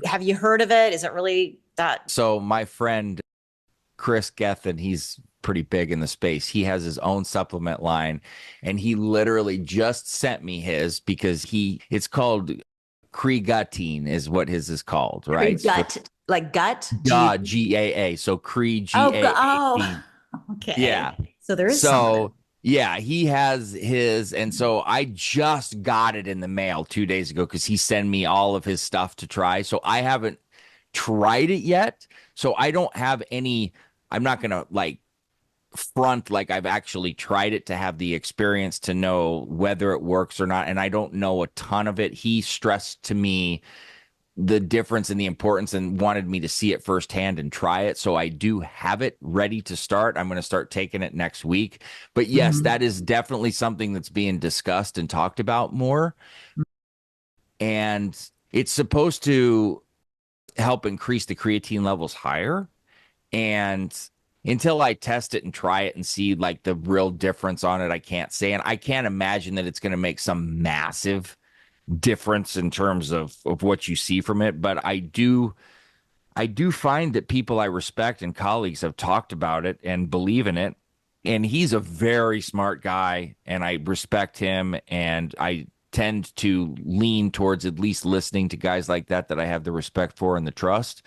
have you heard of it? Is it really that? So my friend Chris Gethin, he's pretty big in the space. He has his own supplement line, and he literally just sent me his because it's called Creatine is what his is called, right? Gut, like gut? GAA. So GAA. Oh, okay. Yeah. So there is something. Yeah, he has his. And so I just got it in the mail 2 days ago because he sent me all of his stuff to try. So I haven't tried it yet. So I don't have I'm not going to like front like I've actually tried it to have the experience to know whether it works or not. And I don't know a ton of it. He stressed to me the difference and the importance and wanted me to see it firsthand and try it. So I do have it ready to start. I'm going to start taking it next week. But yes, that is definitely something that's being discussed and talked about more. And it's supposed to help increase the creatine levels higher. And until I test it and try it and see like the real difference on it, I can't say. And I can't imagine that it's going to make some massive difference in terms of what you see from it. But I do find that people I respect and colleagues have talked about it and believe in it. And he's a very smart guy, and I respect him. And I tend to lean towards at least listening to guys like that I have the respect for and the trust.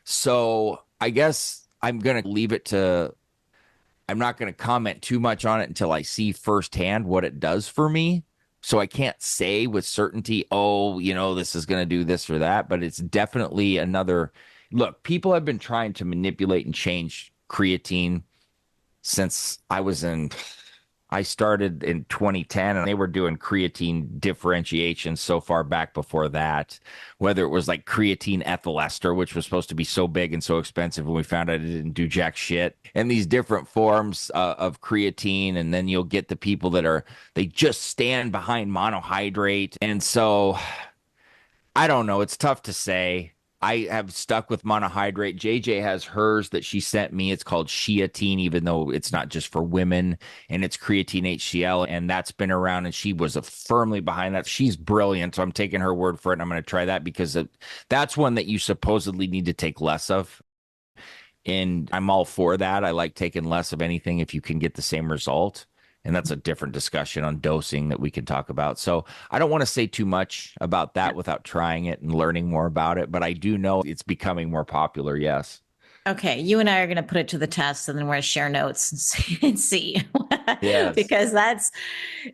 So I guess I'm going to leave it to, I'm not going to comment too much on it until I see firsthand what it does for me. So I can't say with certainty, this is going to do this or that, but it's definitely another look. People have been trying to manipulate and change creatine since I started in 2010, and they were doing creatine differentiation so far back before that, whether it was like creatine ethyl ester, which was supposed to be so big and so expensive, and we found out it didn't do jack shit, and these different forms of creatine. And then you'll get the people they just stand behind monohydrate. And so I don't know. It's tough to say. I have stuck with monohydrate. JJ has hers that she sent me. It's called Creatine, even though it's not just for women, and it's creatine HCl, and that's been around. And she was firmly behind that. She's brilliant, so I'm taking her word for it. And I'm going to try that because that's one that you supposedly need to take less of. And I'm all for that. I like taking less of anything if you can get the same result. And that's a different discussion on dosing that we can talk about. So I don't want to say too much about that without trying it and learning more about it. But I do know it's becoming more popular. Yes. Okay, you and I are going to put it to the test, and then we're going to share notes and see. Yes. Because that's,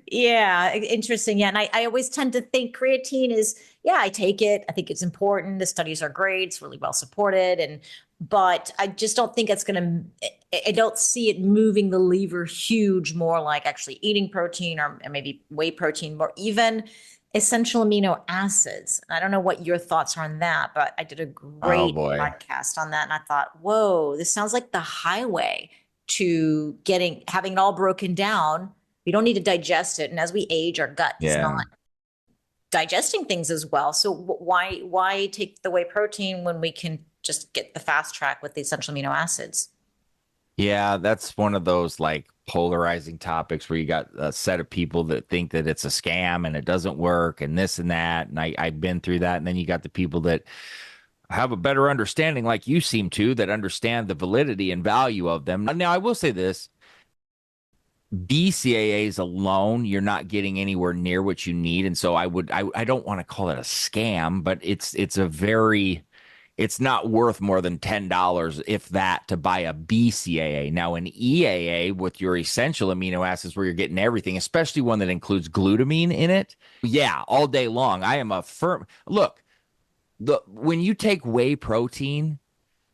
yeah, interesting. Yeah, and I always tend to think creatine is, yeah, I take it. I think it's important. The studies are great. It's really well supported, but I just don't think it's going to. I don't see it moving the lever huge. More like actually eating protein or maybe whey protein, or even essential amino acids. I don't know what your thoughts are on that, but I did a Oh great boy. podcast on that. And I thought, whoa, this sounds like the highway to having it all broken down. We don't need to digest it. And as we age, our gut is Yeah. not digesting things as well. So why take the whey protein when we can just get the fast track with the essential amino acids? Yeah, that's one of those like polarizing topics where you got a set of people that think that it's a scam and it doesn't work and this and that. And I've been through that. And then you got the people that have a better understanding, like you seem to, that understand the validity and value of them. Now, I will say this. BCAAs alone, you're not getting anywhere near what you need. And so I don't want to call it a scam, but it's not worth more than $10, if that, to buy a BCAA. Now, an EAA with your essential amino acids, where you're getting everything, especially one that includes glutamine in it. Yeah, all day long. I am a firm look. When you take whey protein,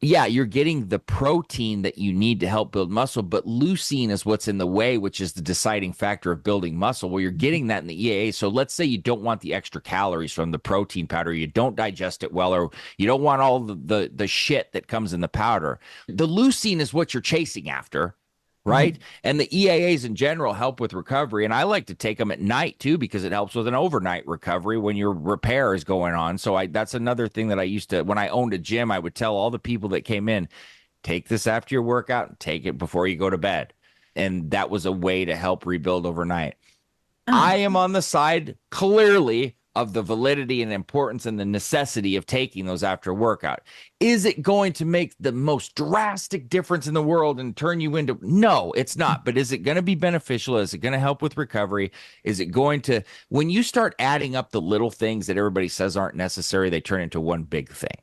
yeah, you're getting the protein that you need to help build muscle, but leucine is what's in the way, which is the deciding factor of building muscle. Well, you're getting that in the EAA. So let's say you don't want the extra calories from the protein powder, you don't digest it well, or you don't want all the shit that comes in the powder. The leucine is what you're chasing after, right? Mhm. And the EAAs in general help with recovery. And I like to take them at night too, because it helps with an overnight recovery when your repair is going on. So that's another thing that I used to, when I owned a gym, I would tell all the people that came in, take this after your workout and take it before you go to bed. And that was a way to help rebuild overnight. I Oh, am on the side clearly of the validity and importance and the necessity of taking those after workout. Is it going to make the most drastic difference in the world and turn you into? No, it's not. But is it going to be beneficial? Is it going to help with recovery? Is it going to, when you start adding up the little things that everybody says aren't necessary, they turn into one big thing.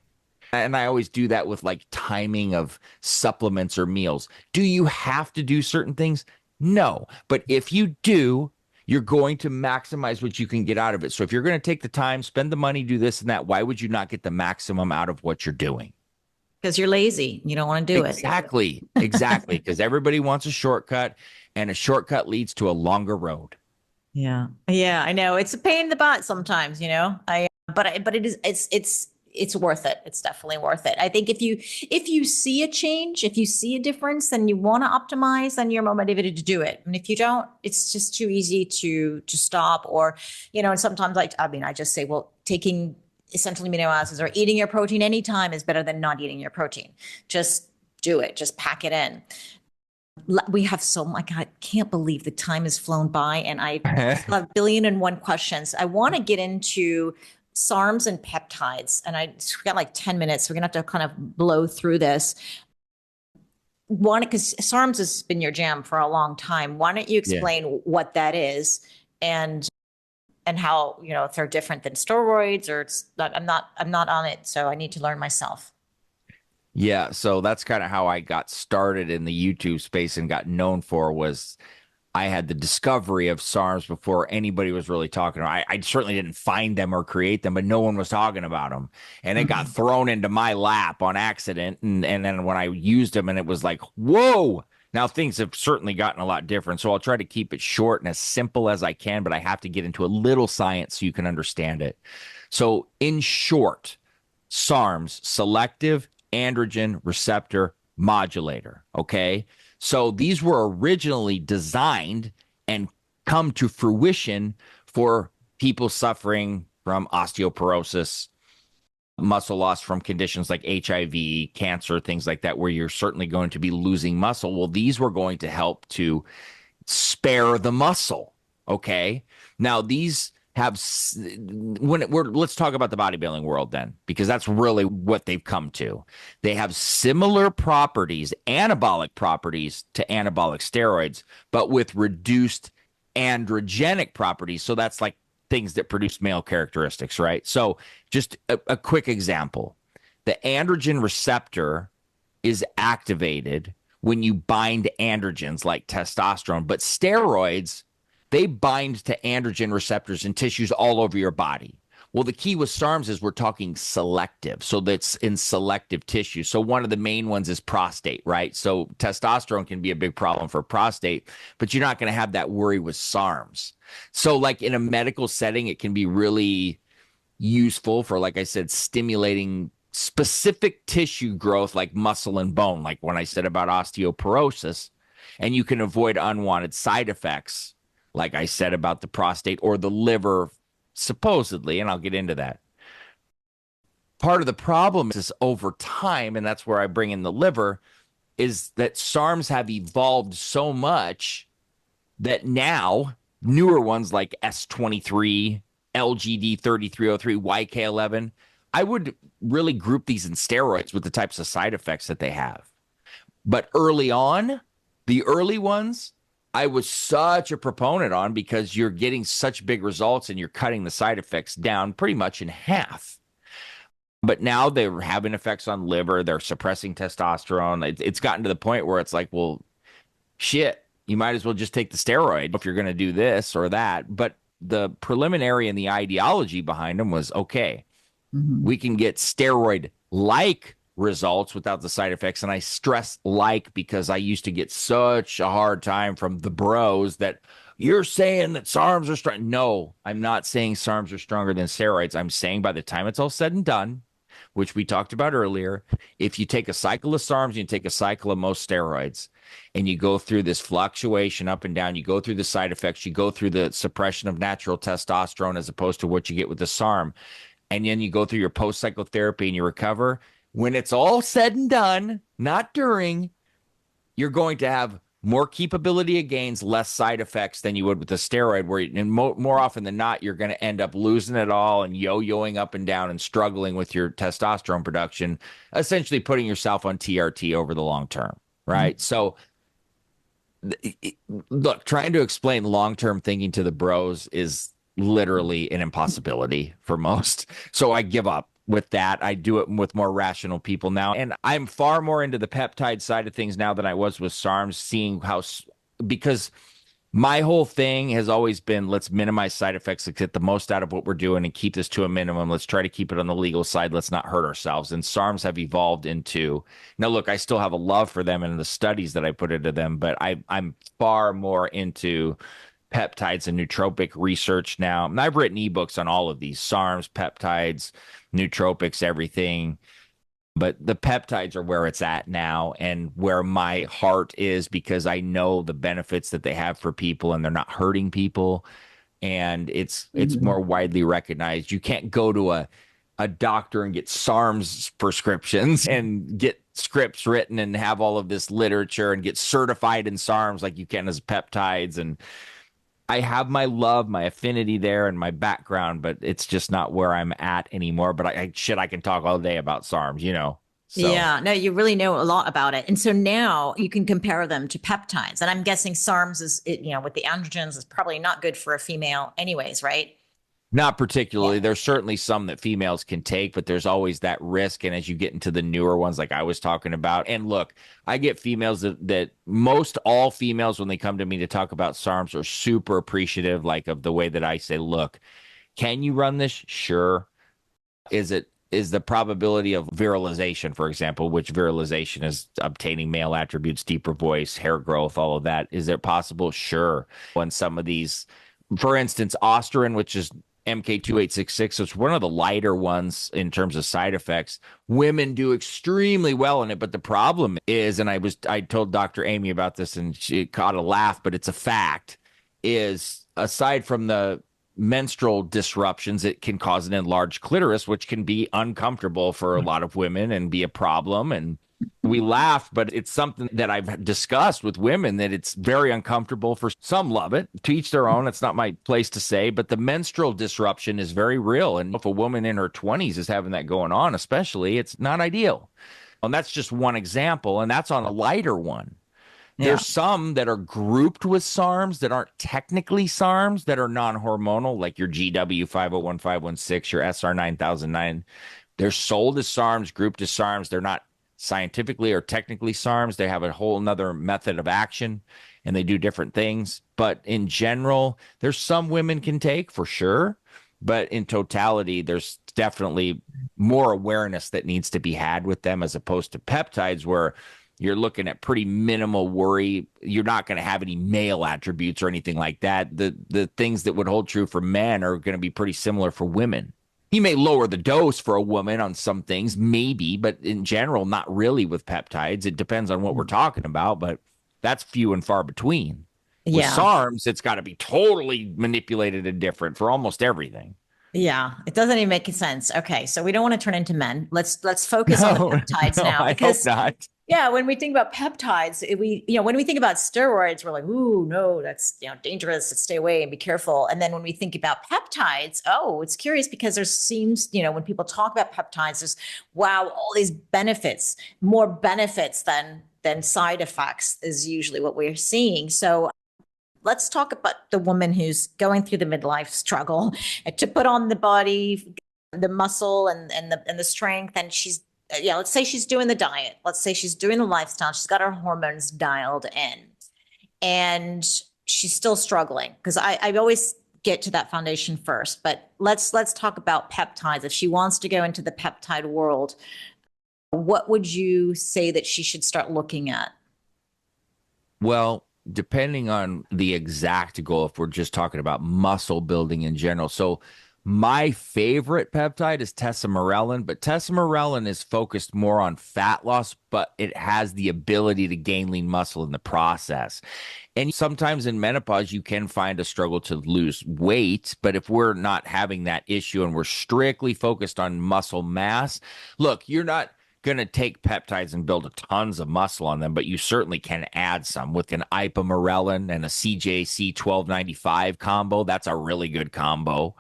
And I always do that with like timing of supplements or meals. Do you have to do certain things? No. But if you do, you're going to maximize what you can get out of it. So if you're going to take the time, spend the money, do this and that, why would you not get the maximum out of what you're doing? because you're lazy. You don't want to do it. Exactly. Exactly. Because everybody wants a shortcut, and a shortcut leads to a longer road. Yeah. Yeah, I know. It's a pain in the butt sometimes, but it is it's worth it. It's definitely worth it. I think if you see a change, if you see a difference, then you want to optimize, then you're more motivated to do it. And if you don't, it's just too easy to stop, or and sometimes I just say, well, taking essential amino acids or eating your protein anytime is better than not eating your protein. Just do it. Just pack it in. We have so much. I can't believe the time has flown by, and I have a billion and one questions. I want to get into SARMs and peptides, and we got like 10 minutes. So we're gonna have to kind of blow through this. Because SARMs has been your jam for a long time. Why don't you Yeah. explain what that is and how if they're different than steroids, or it's not, I'm not on it, so I need to learn myself. Yeah, so that's kind of how I got started in the YouTube space and got known for, was I had the discovery of SARMs before anybody was really talking about. I certainly didn't find them or create them, but no one was talking about them. And it got Mhm. thrown into my lap on accident. And then when I used them, and it was like, whoa. Now things have certainly gotten a lot different. So I'll try to keep it short and as simple as I can, but I have to get into a little science so you can understand it. So in short, SARMs, selective androgen receptor modulator. Okay. So these were originally designed and come to fruition for people suffering from osteoporosis, muscle loss from conditions like HIV, cancer, things like that, where you're certainly going to be losing muscle. Well, these were going to help to spare the muscle. Okay. Now, these have, let's talk about the bodybuilding world then, because that's really what they've come to. They have similar properties, anabolic properties to anabolic steroids, but with reduced androgenic properties. So that's like things that produce male characteristics, right? So just a quick example. The androgen receptor is activated when you bind androgens like testosterone, but steroids, they bind to androgen receptors in tissues all over your body. Well, the key with SARMs is we're talking selective. So that's in selective tissue. So one of the main ones is prostate, right? So testosterone can be a big problem for prostate, but you're not going to have that worry with SARMs. So like in a medical setting, it can be really useful for, like I said, stimulating specific tissue growth like muscle and bone, like when I said about osteoporosis, and you can avoid unwanted side effects, like I said about the prostate or the liver, supposedly, and I'll get into that. Part of the problem is over time, and that's where I bring in the liver, is that SARMs have evolved so much that now newer ones like S23, LGD 3303, YK11, I would really group these in steroids with the types of side effects that they have. But early on, the early ones, I was such a proponent on because you're getting such big results and you're cutting the side effects down pretty much in half. But now they're having effects on liver. They're suppressing testosterone. It's gotten to the point where it's like, well, shit, you might as well just take the steroid if you're going to do this or that. But the preliminary and the ideology behind them was, okay, we can get steroid-like results without the side effects. And I stress like because I used to get such a hard time from the bros that you're saying that SARMs are strong. No, I'm not saying SARMs are stronger than steroids. I'm saying by the time it's all said and done, which we talked about earlier, if you take a cycle of SARMs, you take a cycle of most steroids, and you go through this fluctuation up and down, you go through the side effects, you go through the suppression of natural testosterone as opposed to what you get with the SARM, and then you go through your post-psychotherapy and you recover. When it's all said and done, not during, you're going to have more capability of gains, less side effects than you would with a steroid, where and more often than not, you're going to end up losing it all and yo-yoing up and down and struggling with your testosterone production, essentially putting yourself on TRT over the long term, right? Mm-hmm. So look, trying to explain long-term thinking to the bros is literally an impossibility for most. So I give up with that. I do it with more rational people now. And I'm far more into the peptide side of things now than I was with SARMs, seeing how, because my whole thing has always been, let's minimize side effects, let's get the most out of what we're doing and keep this to a minimum. Let's try to keep it on the legal side. Let's not hurt ourselves. And SARMs have evolved into, now look, I still have a love for them and the studies that I put into them, but I'm far more into peptides and nootropic research now. And I've written ebooks on all of these, SARMs, peptides, nootropics, everything. But the peptides are where it's at now and where my heart is, because I know the benefits that they have for people and they're not hurting people. And it's more widely recognized. You can't go to a doctor and get SARMs prescriptions and get scripts written and have all of this literature and get certified in SARMs like you can as peptides. And I have my love, my affinity there and my background, but it's just not where I'm at anymore. But I can talk all day about SARMs, you know? So. Yeah, no, you really know a lot about it. And so now you can compare them to peptides. And I'm guessing SARMs is, with the androgens is probably not good for a female anyways, right? Not particularly. Yeah. There's certainly some that females can take, but there's always that risk. And as you get into the newer ones, like I was talking about, and look, I get females that most all females, when they come to me to talk about SARMs, are super appreciative, like of the way that I say, look, can you run this? Sure. Is the probability of virilization, for example, which virilization is obtaining male attributes, deeper voice, hair growth, all of that. Is it possible? Sure. When some of these, for instance, Osterin, which is MK2866, it's one of the lighter ones in terms of side effects. Women do extremely well in it, but the problem is, and I told Dr. Amy about this and she caught a laugh, but it's a fact, is aside from the menstrual disruptions, it can cause an enlarged clitoris, which can be uncomfortable for a lot of women and be a problem. And we laugh, but it's something that I've discussed with women that it's very uncomfortable for some. Love it, to each their own. It's not my place to say, but the menstrual disruption is very real. And if a woman in her 20s is having that going on, especially, it's not ideal. And that's just one example. And that's on a lighter one. Yeah. There's some that are grouped with SARMs that aren't technically SARMs, that are non-hormonal, like your GW 501516, your SR 9009. They're sold as SARMs, grouped as SARMs. They're not scientifically or technically SARMs. They have a whole nother method of action and they do different things. But in general, there's some women can take for sure. But in totality, there's definitely more awareness that needs to be had with them as opposed to peptides, where you're looking at pretty minimal worry. You're not going to have any male attributes or anything like that. The things that would hold true for men are going to be pretty similar for women. You may lower the dose for a woman on some things, maybe, but in general, not really with peptides. It depends on what we're talking about, but that's few and far between. With Yeah. SARMs, it's got to be totally manipulated and different for almost everything. Yeah, it doesn't even make sense. Okay, so we don't want to turn into men. Let's focus on the No, peptides no, now, I hope because not. yeah, when we think about peptides, when we think about steroids, we're like, ooh, no, that's dangerous. Let's stay away and be careful. And then when we think about peptides, oh, it's curious because there seems, when people talk about peptides, there's wow, all these benefits, more benefits than side effects is usually what we're seeing. So let's talk about the woman who's going through the midlife struggle to put on the body, the muscle and the strength. And she's, let's say she's doing the diet. Let's say she's doing the lifestyle. She's got her hormones dialed in and she's still struggling, because I always get to that foundation first. But let's talk about peptides. If she wants to go into the peptide world, what would you say that she should start looking at? Well, depending on the exact goal, if we're just talking about muscle building in general. So my favorite peptide is tesamorelin, but tesamorelin is focused more on fat loss, but it has the ability to gain lean muscle in the process. And sometimes in menopause, you can find a struggle to lose weight. But if we're not having that issue and we're strictly focused on muscle mass, look, you're not going to take peptides and build tons of muscle on them, but you certainly can add some with an ipamorelin and a CJC 1295 combo. That's a really good combo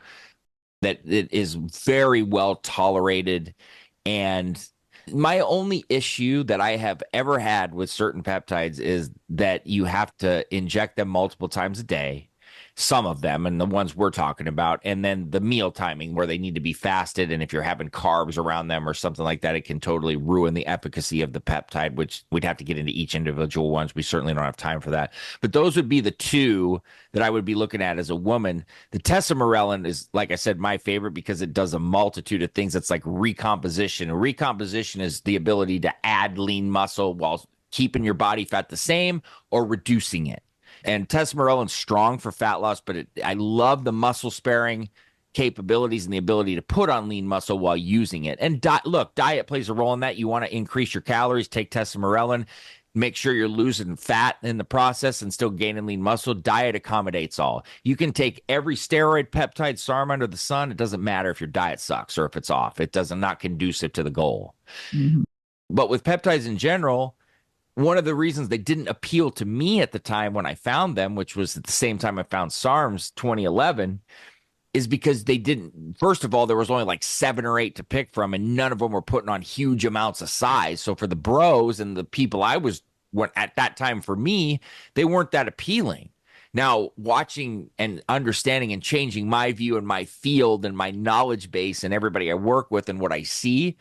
that it is very well tolerated. And my only issue that I have ever had with certain peptides is that you have to inject them multiple times a day, some of them, and the ones we're talking about, and then the meal timing where they need to be fasted. And if you're having carbs around them or something like that, it can totally ruin the efficacy of the peptide, which we'd have to get into each individual ones. We certainly don't have time for that. But those would be the two that I would be looking at as a woman. The tesamorelin is, like I said, my favorite because it does a multitude of things. It's like recomposition. Recomposition is the ability to add lean muscle while keeping your body fat the same or reducing it. And tesamorelin's strong for fat loss, but I love the muscle sparing capabilities and the ability to put on lean muscle while using it. And look, diet plays a role in that. You want to increase your calories, take tesamorelin, make sure you're losing fat in the process and still gaining lean muscle. Diet accommodates all. You can take every steroid, peptide, SARM under the sun. It doesn't matter if your diet sucks or if it's off. It doesn't not conducive to the goal. Mm-hmm. But with peptides in general, one of the reasons they didn't appeal to me at the time when I found them, which was at the same time I found SARMs 2011, is because they didn't, first of all, there was only like 7 or 8 to pick from, and none of them were putting on huge amounts of size. So for the bros and the people I was at that time, for me, they weren't that appealing. Now, watching and understanding and changing my view and my field and my knowledge base and everybody I work with and what I see,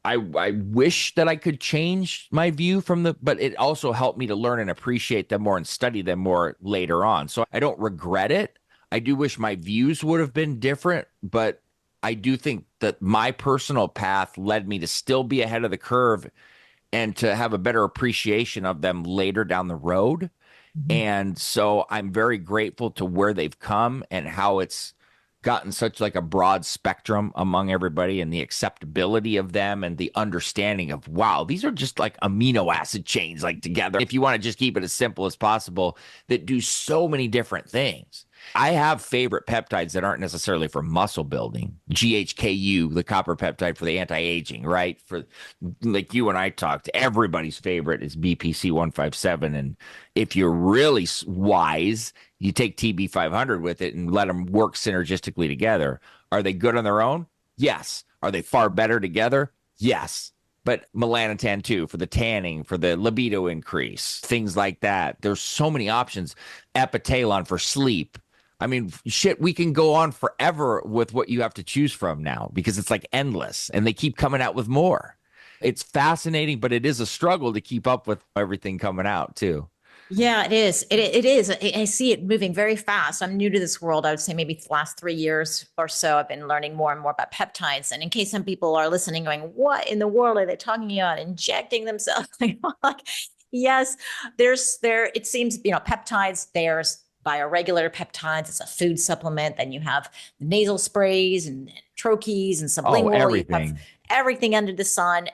I wish that I could change my view but it also helped me to learn and appreciate them more and study them more later on. So I don't regret it. I do wish my views would have been different, but I do think that my personal path led me to still be ahead of the curve and to have a better appreciation of them later down the road. Mm-hmm. And so I'm very grateful to where they've come and how it's gotten such like a broad spectrum among everybody, and the acceptability of them and the understanding of, wow, these are just like amino acid chains like together, if you want to just keep it as simple as possible, that do so many different things. I have favorite peptides that aren't necessarily for muscle building. GHKU, the copper peptide for the anti-aging, right? For like you and I talked, everybody's favorite is BPC 157. And if you're really wise, you take TB 500 with it and let them work synergistically together. Are they good on their own? Yes. Are they far better together? Yes. But melanotan too, for the tanning, for the libido increase, things like that. There's so many options. Epitalon for sleep. I mean, shit, we can go on forever with what you have to choose from now because it's like endless and they keep coming out with more. It's fascinating, but it is a struggle to keep up with everything coming out too. Yeah, it is. It is. I see it moving very fast. I'm new to this world. I would say maybe the last 3 years or so, I've been learning more and more about peptides. And in case some people are listening, going, "What in the world are they talking about? Injecting themselves?" Like, yes, there. It seems peptides. There's bioregulator peptides. It's a food supplement. Then you have nasal sprays and troches and Oh, sublingual. You have everything. everything under the sun.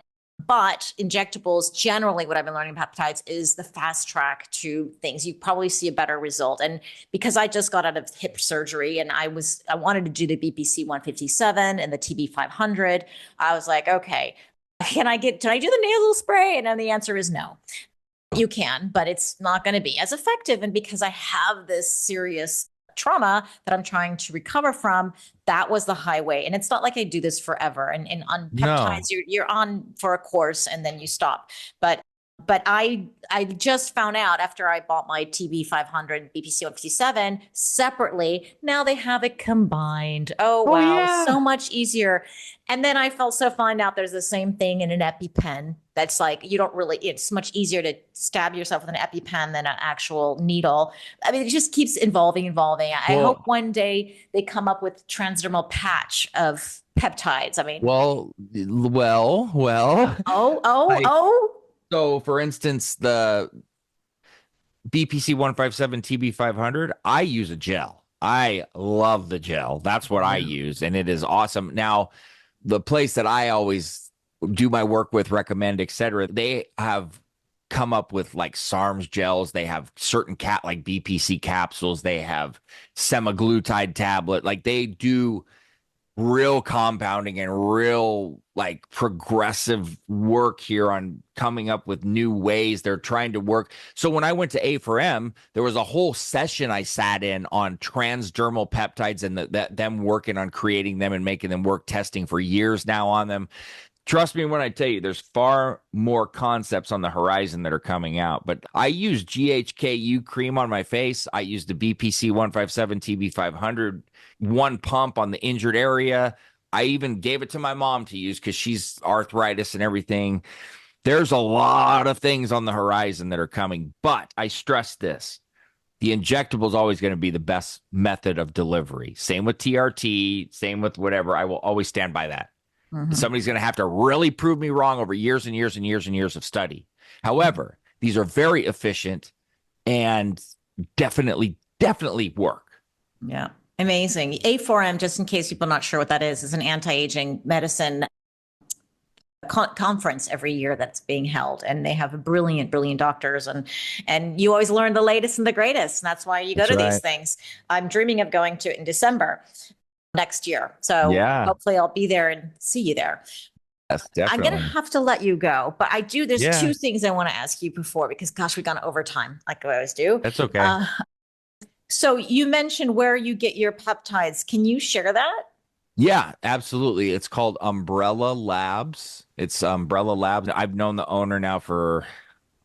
But injectables, generally, what I've been learning about peptides is the fast track to things. You probably see a better result. And because I just got out of hip surgery and I wanted to do the BPC 157 and the TB 500, I was like, okay, can I do the nasal spray? And then the answer is no. You can, but it's not going to be as effective. And because I have this serious trauma that I'm trying to recover from, that was the highway. And it's not like I do this forever. And on No. peptides, you're on for a course and then you stop. But I just found out after I bought my TB 500 BPC 157 separately. Now they have it combined. Oh Oh, wow, yeah. so much easier. And then I also find out there's the same thing in an EpiPen. That's like it's much easier to stab yourself with an EpiPen than an actual needle. I mean, it just keeps evolving. I hope Well, one day they come up with transdermal patch of peptides. I mean, well. Like, oh. so for instance, the BPC 157 TB 500, I use a gel. I love the gel. That's what I Yeah. use, and it is awesome. Now, the place that I always do my work with, recommend, etc., they have come up with like SARMs gels. They have certain like BPC capsules. They have semaglutide tablet. Like they do real compounding and real like progressive work here on coming up with new ways they're trying to work. So when I went to A4M, there was a whole session I sat in on transdermal peptides and them working on creating them and making them work, testing for years now on them. Trust me when I tell you, there's far more concepts on the horizon that are coming out. But I use GHKU cream on my face. I use the BPC 157 TB 500, one pump on the injured area. I even gave it to my mom to use because she's arthritis and everything. There's a lot of things on the horizon that are coming. But I stress this. The injectable is always going to be the best method of delivery. Same with TRT, same with whatever. I will always stand by that. Mhm. Somebody's going to have to really prove me wrong over years and years and years and years of study. However, these are very efficient and definitely work. Yeah. Amazing. A4M, just in case people are not sure what that is an anti-aging medicine conference every year that's being held, and they have brilliant doctors, and you always learn the latest and the greatest, and that's why you go That's to these right. things. I'm dreaming of going to it in December next year, so Yeah. hopefully I'll be there and see you there. Yes, I'm gonna definitely. have to let you go, but there's Yeah, two things I want to ask you before, because gosh, we've gone over time like I always do. that's okay. uh, so you mentioned where you get your peptides. Can you share that? Yeah, absolutely. It's called Umbrella Labs. It's Umbrella Labs. I've known the owner now for,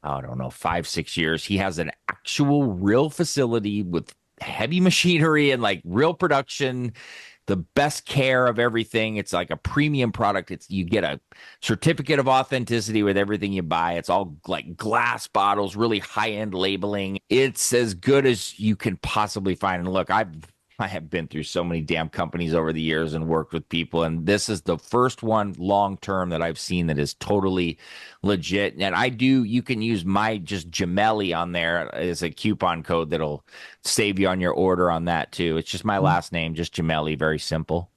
I don't know, 5, 6 years. He has an actual real facility with heavy machinery and like real production, the best care of everything. It's like a premium product. You get a certificate of authenticity with everything you buy. It's all like glass bottles, really high-end labeling. It's as good as you can possibly find. And look, I have been through so many damn companies over the years and worked with people, and this is the first one long term that I've seen that is totally legit. And you can use my just Gemelli on there as a coupon code that'll save you on your order on that too. It's just my last name, just Gemelli, very simple.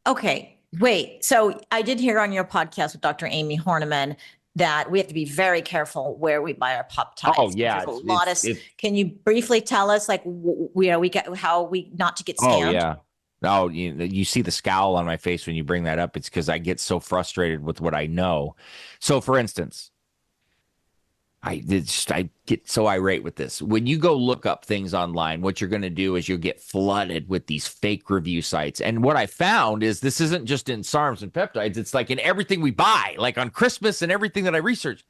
Okay, wait. So I did hear on your podcast with Dr. Amy Horniman, that we have to be very careful where we buy our peptides. Oh 'Cause yeah, there's a lot of, can you briefly tell us like, we get how we not to get oh scammed? yeah. Oh, you see the scowl on my face when you bring that up. It's because I get so frustrated with what I know. So, for instance, I get so irate with this. When you go look up things online, what you're going to do is you'll get flooded with these fake review sites. And what I found is this isn't just in SARMs and peptides. It's like in everything we buy, like on Christmas and everything that I research.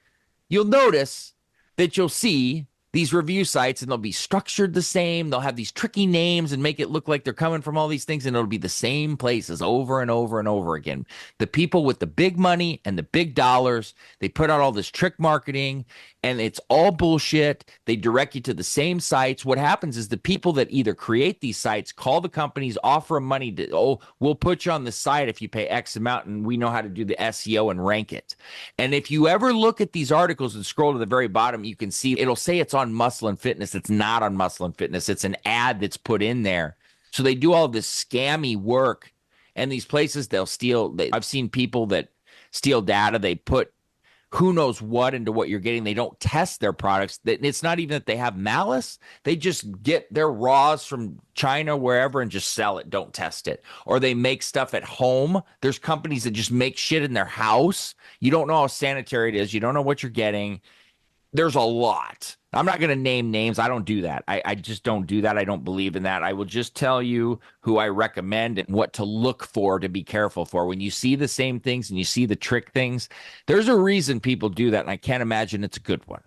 You'll notice that you'll see these review sites and they'll be structured the same. They'll have these tricky names and make it look like they're coming from all these things, and it'll be the same places over and over and over again. The people with the big money and the big dollars, they put out all this trick marketing and it's all bullshit. They direct you to the same sites. What happens is the people that either create these sites call the companies, offer them money to, oh, we'll put you on the site if you pay X amount, and we know how to do the SEO and rank it. And if you ever look at these articles and scroll to the very bottom, you can see it'll say it's on Muscle and Fitness. It's not on Muscle and Fitness. It's an ad that's put in there. So they do all this scammy work. And these places, they'll steal. I've seen people that steal data. They put who knows what into what you're getting. They don't test their products. It's not even that they have malice. They just get their raws from China, wherever, and just sell it. Don't test it. Or they make stuff at home. There's companies that just make shit in their house. You don't know how sanitary it is. You don't know what you're getting. There's a lot. I'm not going to name names. I don't do that. I just don't do that. I don't believe in that. I will just tell you who I recommend and what to look for to be careful for. When you see the same things and you see the trick things, there's a reason people do that. And I can't imagine it's a good one.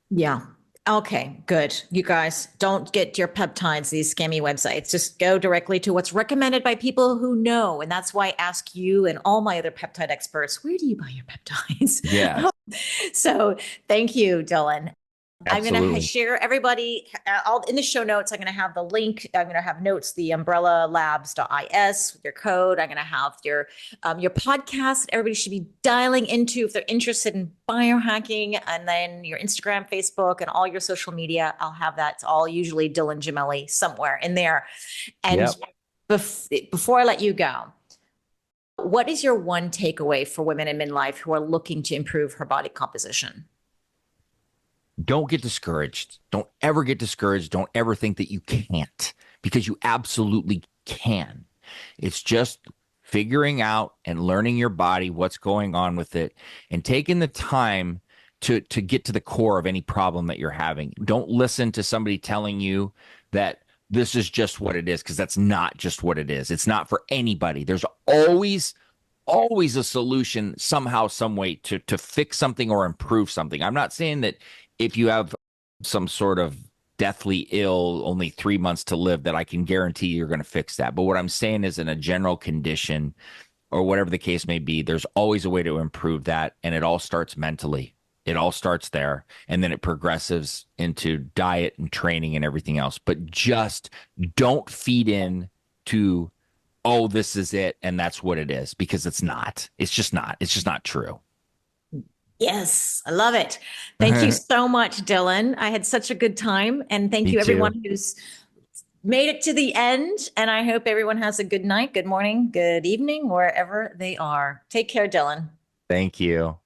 Yeah. Okay, good. You guys don't get your peptides, these scammy websites. Just go directly to what's recommended by people who know. And that's why I ask you and all my other peptide experts, where do you buy your peptides? Yeah. So thank you, Dylan. Absolutely. I'm going to share everybody. I'll in the show notes. I'm going to have the link. I'm going to have notes, the umbrellalabs.is with your code. I'm going to have your podcast. Everybody should be dialing into if they're interested in biohacking, and then your Instagram, Facebook, and all your social media. I'll have that. It's all usually Dylan Gemelli somewhere in there. And Yep. Before I let you go, what is your one takeaway for women in midlife who are looking to improve her body composition? Don't get discouraged. Don't ever get discouraged. Don't ever think that you can't, because you absolutely can. It's just figuring out and learning your body, what's going on with it, and taking the time to get to the core of any problem that you're having. Don't listen to somebody telling you that this is just what it is, because that's not just what it is. It's not for anybody. There's always a solution somehow, some way to fix something or improve something. I'm not saying that if you have some sort of deathly ill, only 3 months to live, that I can guarantee you're going to fix that. But what I'm saying is, in a general condition or whatever the case may be, there's always a way to improve that. And it all starts mentally. It all starts there. And then it progresses into diet and training and everything else. But just don't feed in to, oh, this is it, and that's what it is, because it's not. It's just not. It's just not true. Yes, I love it. Thank you so much, Dylan. I had such a good time. And thank Me you, too. everyone who's made it to the end. And I hope everyone has a good night, good morning, good evening, wherever they are. Take care, Dylan. Thank you.